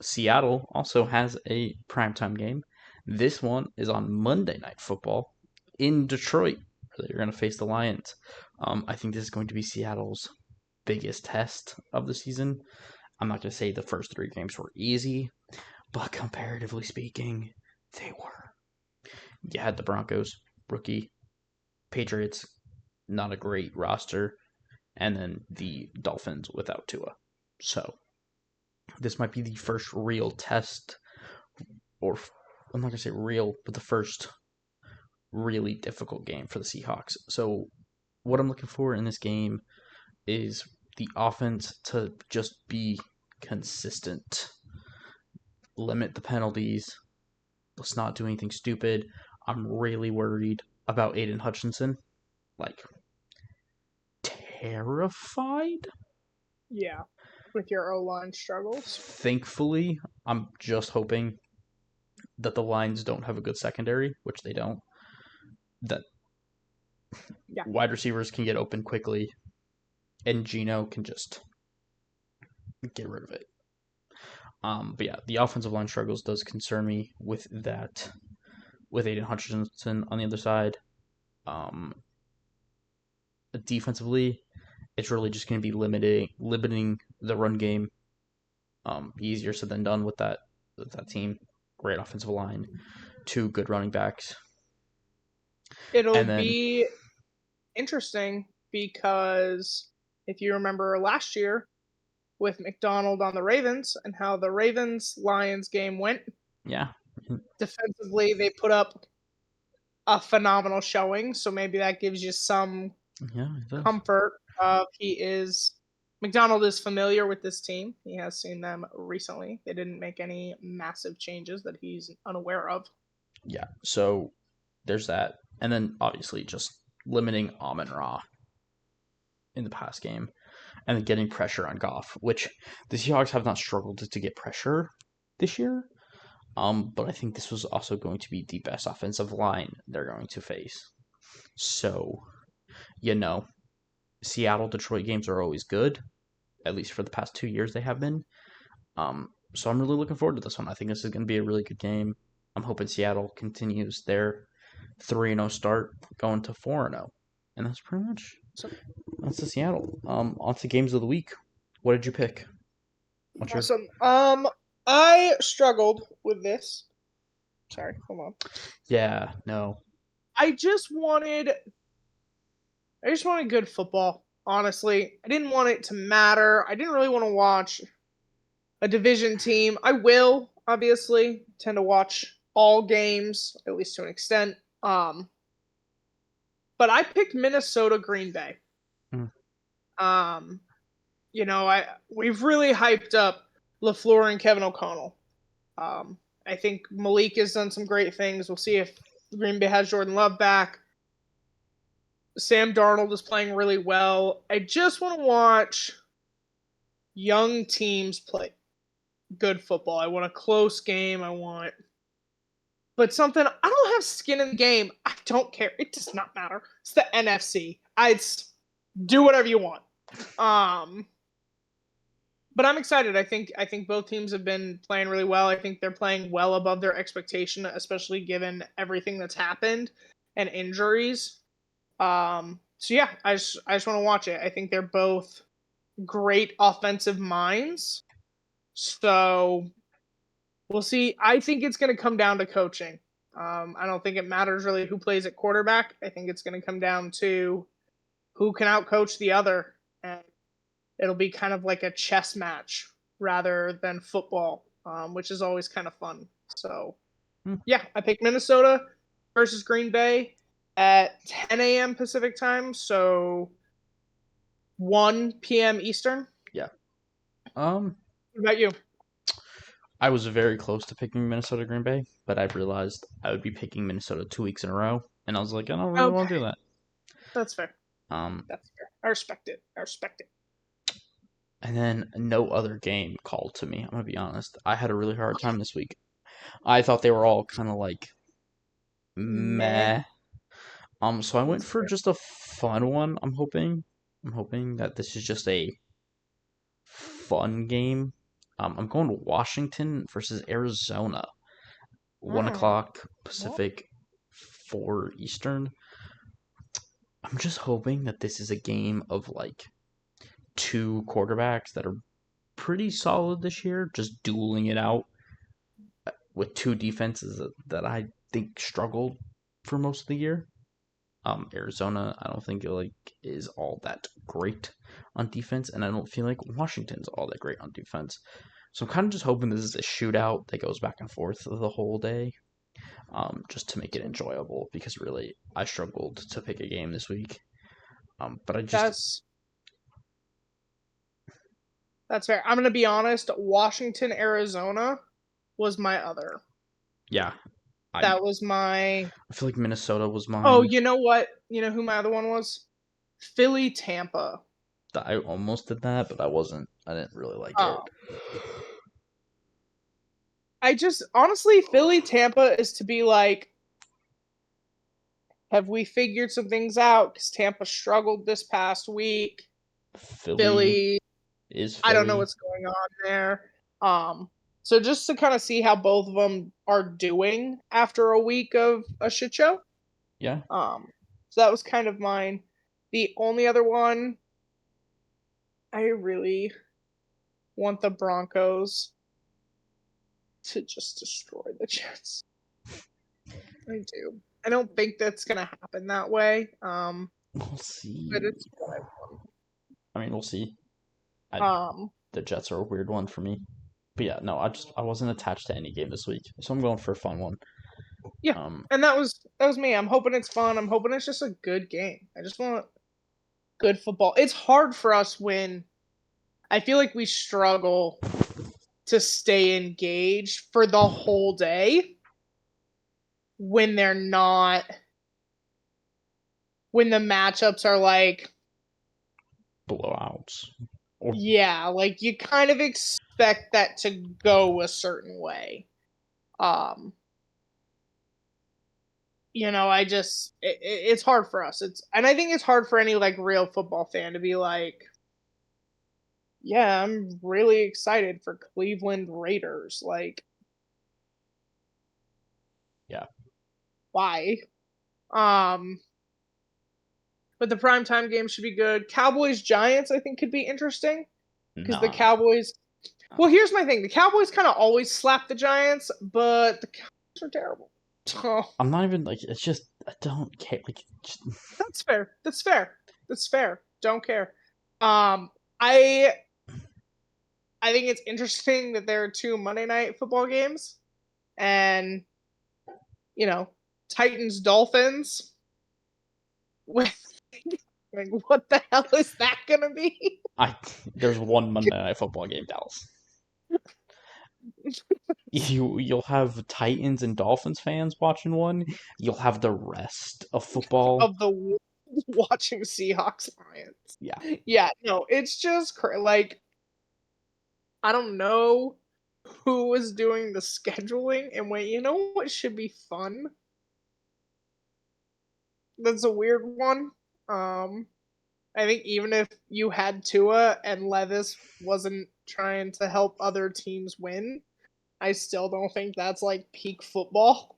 Speaker 2: Seattle also has a primetime game. This one is on Monday Night Football in Detroit. They're going to face the Lions. I think this is going to be Seattle's biggest test of the season. I'm not going to say the first 3 games were easy, but comparatively speaking, they were. You had the Broncos, rookie, Patriots, not a great roster, and then the Dolphins without Tua. So this might be the first real test, or I'm not going to say real, but the first really difficult game for the Seahawks. So what I'm looking for in this game is the offense to just be consistent. Limit the penalties. Let's not do anything stupid. I'm really worried about Aiden Hutchinson. terrified.
Speaker 1: Yeah, with your O-line struggles.
Speaker 2: Thankfully, I'm just hoping that the Lions don't have a good secondary, which they don't. That
Speaker 1: Yeah,
Speaker 2: wide receivers can get open quickly, and Geno can just get rid of it. But yeah, the offensive line struggles does concern me with that. With Aiden Hutchinson on the other side, um, defensively, it's really just going to be limiting the run game. Easier said than done with that team. Great offensive line, two good running backs,
Speaker 1: it'll
Speaker 2: and then
Speaker 1: be interesting because if you remember last year with McDonald on the Ravens and how the Ravens Lions game went,
Speaker 2: yeah,
Speaker 1: defensively they put up a phenomenal showing. So maybe that gives you some
Speaker 2: yeah, it does.
Speaker 1: comfort of McDonald is familiar with this team. He has seen them recently. They didn't make any massive changes that he's unaware of.
Speaker 2: Yeah, so there's that, and then obviously just limiting Amon Ra in the pass game, and then getting pressure on Goff, which the Seahawks have not struggled to get pressure this year. But I think this was also going to be the best offensive line they're going to face. So, you know, Seattle Detroit games are always good, at least for the past 2 years they have been. So I'm really looking forward to this one. I think this is going to be a really good game. I'm hoping Seattle continues their 3-0 start, going to 4-0, and that's pretty much
Speaker 1: So
Speaker 2: that's the Seattle. On to games of the week. What did you pick? What's your
Speaker 1: awesome. I struggled with this. Sorry, hold on.
Speaker 2: Yeah, no.
Speaker 1: I just wanted good football, honestly. I didn't want it to matter. I didn't really want to watch a division team. I will, obviously, tend to watch all games, at least to an extent. But I picked Minnesota Green Bay.
Speaker 2: Mm.
Speaker 1: Um, we've really hyped up LaFleur and Kevin O'Connell. I think Malik has done some great things. We'll see if Green Bay has Jordan Love back. Sam Darnold is playing really well. I just want to watch young teams play good football. I want a close game. But something I don't have skin in the game. I don't care. It does not matter. It's the NFC. I'd do whatever you want. But I'm excited. I think both teams have been playing really well. I think they're playing well above their expectation, especially given everything that's happened and injuries. So yeah, I just want to watch it. I think they're both great offensive minds. So we'll see. I think it's going to come down to coaching. I don't think it matters really who plays at quarterback. I think it's going to come down to who can outcoach the other, and it'll be kind of like a chess match rather than football, which is always kind of fun. So yeah, I picked Minnesota versus Green Bay at 10 a.m. Pacific time, so 1 p.m. Eastern.
Speaker 2: Yeah.
Speaker 1: What about you?
Speaker 2: I was very close to picking Minnesota Green Bay, but I realized I would be picking Minnesota 2 weeks in a row, and I was like, I don't really want
Speaker 1: Okay,
Speaker 2: to do that.
Speaker 1: that's fair.
Speaker 2: Um,
Speaker 1: That's fair. I respect it. I respect it.
Speaker 2: and then no other game called to me. I'm gonna be honest. I had a really hard time this week. I thought they were all kind of like
Speaker 1: Meh.
Speaker 2: meh. So I went
Speaker 1: That's
Speaker 2: for
Speaker 1: fair.
Speaker 2: just a fun one. I'm hoping that this is just a fun game. I'm going to Washington versus Arizona. 1 o'clock
Speaker 1: Well,
Speaker 2: Pacific, 4 Eastern. I'm just hoping that this is a game of like two quarterbacks that are pretty solid this year, just dueling it out with two defenses that I think struggled for most of the year. Arizona, I don't think like is all that great on defense, and I don't feel like Washington's all that great on defense. So I'm kind of just hoping this is a shootout that goes back and forth the whole day, just to make it enjoyable. Because really, I struggled to pick a game this week. But I just
Speaker 1: that's that's fair. I'm gonna be honest. Washington, Arizona was my other.
Speaker 2: yeah, I
Speaker 1: That was my.
Speaker 2: I feel like Minnesota was
Speaker 1: Oh,
Speaker 2: mine.
Speaker 1: you know what? You know who my other one was? Philly, Tampa.
Speaker 2: I almost did that, but I didn't really like it.
Speaker 1: Oh. I just honestly, Philly Tampa is to be like, have we figured some things out? Because Tampa struggled this past week.
Speaker 2: Philly
Speaker 1: Philly,
Speaker 2: is
Speaker 1: I don't know
Speaker 2: Philly.
Speaker 1: what's going on there. So just to kind of see how both of them are doing after a week of a shit show.
Speaker 2: Yeah.
Speaker 1: So that was kind of mine. The only other one, I really want the Broncos to just destroy the Jets. I do. I don't think that's gonna happen that way.
Speaker 2: We'll see.
Speaker 1: But it's what I
Speaker 2: I mean, we'll see. I,
Speaker 1: want.
Speaker 2: the Jets are a weird one for me. But yeah, no, I wasn't attached to any game this week, so I'm going for a fun one.
Speaker 1: Yeah,
Speaker 2: Um,
Speaker 1: and that was me. I'm hoping it's fun. I'm hoping it's just a good game. I just want good football. It's hard for us when I feel like we struggle to stay engaged for the whole day when they're not when the matchups are like,
Speaker 2: blowouts. Or
Speaker 1: yeah, like you kind of expect that to go a certain way. Um, I just it's hard for us. And I think it's hard for any like real football fan to be like, yeah, I'm really excited for Cleveland Raiders. Like,
Speaker 2: yeah,
Speaker 1: why? Um, but the primetime game should be good. Cowboys Giants, I think, could be interesting because the
Speaker 2: nah.
Speaker 1: Cowboys. Well, here's my thing: the Cowboys kind of always slap the Giants, but the Cowboys are terrible. Oh,
Speaker 2: I'm not even like it's just I don't care. Like, just,
Speaker 1: that's fair. That's fair. That's fair. Don't care. Um, I I think it's interesting that there are two Monday night football games, and you know, Titans Dolphins. With like, what the hell is that gonna be?
Speaker 2: I there's one Monday Night Football game, Dallas. You'll have Titans and Dolphins fans watching one. You'll have the rest of football.
Speaker 1: Of the world watching Seahawks
Speaker 2: Yeah,
Speaker 1: Lions. Yeah, no, it's just like I don't know who was doing the scheduling. And wait, you know what should be fun? That's a weird one. Um, I think even if you had Tua and Levis wasn't trying to help other teams win, I still don't think that's like peak football.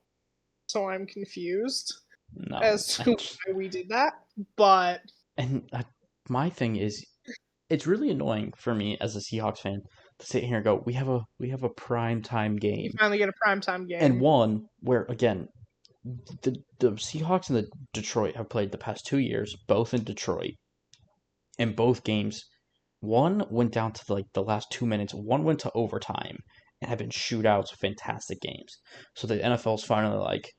Speaker 1: So I'm confused
Speaker 2: no.
Speaker 1: as to why we did that. But
Speaker 2: And my thing is, it's really annoying for me as a Seahawks fan to sit here and go, we have a prime time
Speaker 1: you
Speaker 2: game,
Speaker 1: finally get a primetime
Speaker 2: and
Speaker 1: game.
Speaker 2: one where again the Seahawks and the Detroit have played the past 2 years, both in Detroit, and both games, one went down to like the last 2 minutes, one went to overtime, and have been shootouts, fantastic games. So the NFL's finally like,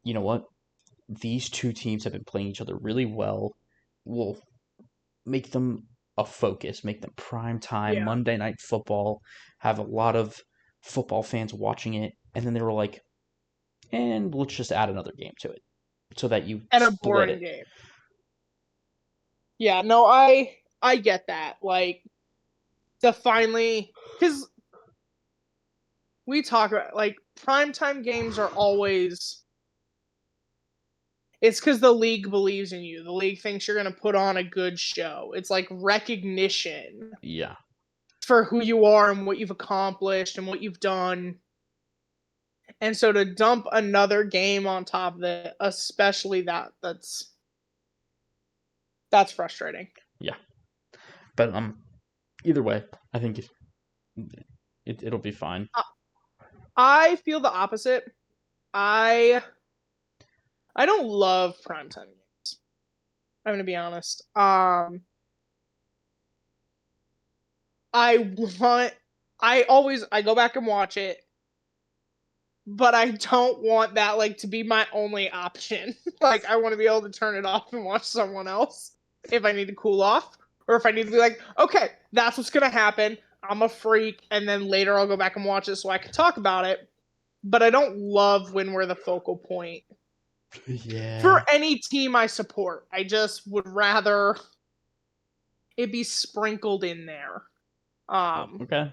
Speaker 2: you know what? These two teams have been playing each other really well. We'll make them a focus, make them prime time
Speaker 1: Yeah.
Speaker 2: Monday night football, have a lot of football fans watching it, and then they were like, and let's just add another game to it so that you
Speaker 1: And a
Speaker 2: split
Speaker 1: boring
Speaker 2: it.
Speaker 1: game. Yeah, no, I get that. Like to finally because we talk about like primetime games are always it's because the league believes in you. The league thinks you're gonna put on a good show. It's like recognition
Speaker 2: Yeah.
Speaker 1: for who you are and what you've accomplished and what you've done. And so to dump another game on top of it, especially that's frustrating.
Speaker 2: Yeah. But either way, I think it'll be fine.
Speaker 1: I feel the opposite. I I don't love primetime games. I'm gonna be honest. I want I go back and watch it, but I don't want that like to be my only option. Like I want to be able to turn it off and watch someone else if I need to cool off, or if I need to be like, okay, that's what's gonna happen. I'm a freak, and then later I'll go back and watch it so I can talk about it. But I don't love when we're the focal point
Speaker 2: Yeah.
Speaker 1: for any team I support. I just would rather it'd be sprinkled in there.
Speaker 2: Okay,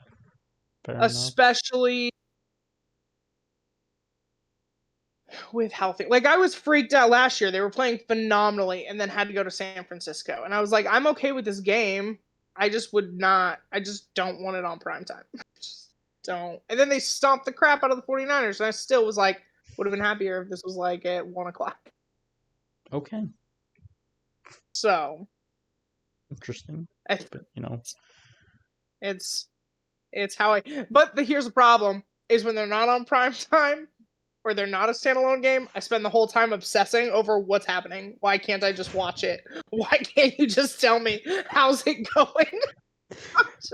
Speaker 2: fair enough.
Speaker 1: Especially with healthy. Like I was freaked out last year. They were playing phenomenally and then had to go to San Francisco. And I was like, I'm okay with this game. I just would not I just don't want it on prime time. Just don't. And then they stomped the crap out of the 49ers. And I still was like, would have been happier if this was like at 1 o'clock.
Speaker 2: Okay,
Speaker 1: So
Speaker 2: interesting.
Speaker 1: I,
Speaker 2: But you know,
Speaker 1: it's how I but here's the problem is when they're not on prime time or they're not a standalone game, I spend the whole time obsessing over what's happening. Why can't I just watch it? Why can't you just tell me how's it going? It's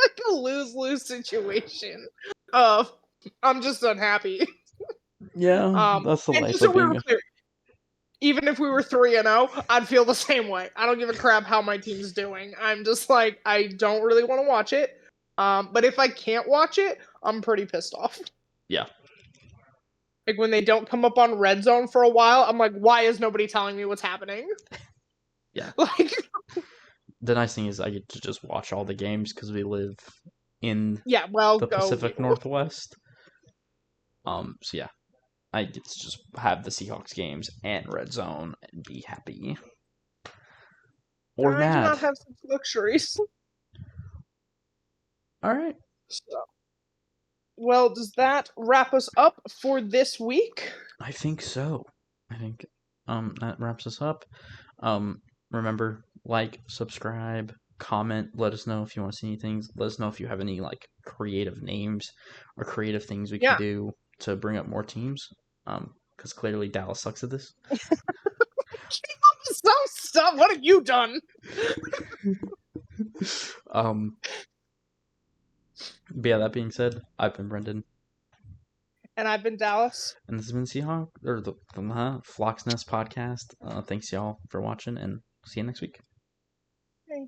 Speaker 1: like a lose-lose situation of I'm just unhappy.
Speaker 2: yeah, that's the
Speaker 1: And
Speaker 2: life
Speaker 1: just so
Speaker 2: of
Speaker 1: we were
Speaker 2: being.
Speaker 1: clear, even if we were 3-0, I'd feel the same way. I don't give a crap how my team's doing. I'm just like I don't really want to watch it. But if I can't watch it, I'm pretty pissed off.
Speaker 2: Yeah.
Speaker 1: Like when they don't come up on Red Zone for a while, I'm like, why is nobody telling me what's happening?
Speaker 2: Yeah.
Speaker 1: Like,
Speaker 2: The nice thing is I get to just watch all the games because we live in
Speaker 1: yeah, well,
Speaker 2: the
Speaker 1: go
Speaker 2: Pacific
Speaker 1: you.
Speaker 2: Northwest. So yeah, I get to just have the Seahawks games and Red Zone and be happy or
Speaker 1: I do
Speaker 2: mad.
Speaker 1: not have such luxuries.
Speaker 2: All right.
Speaker 1: So, well, does that wrap us up for this week?
Speaker 2: I think so. I think that wraps us up. Remember, like, subscribe, comment, let us know if you want to see anything. Let us know if you have any like creative names or creative things we can
Speaker 1: Yeah.
Speaker 2: do to bring up more teams. Because clearly Dallas sucks at this.
Speaker 1: Some stuff. What have you done?
Speaker 2: But yeah, that being said, I've been Brendan.
Speaker 1: And I've been Dallas.
Speaker 2: And this has been Seahawk, or the Flock's Nest podcast. Thanks, y'all, for watching, and see you next week.
Speaker 1: Hey.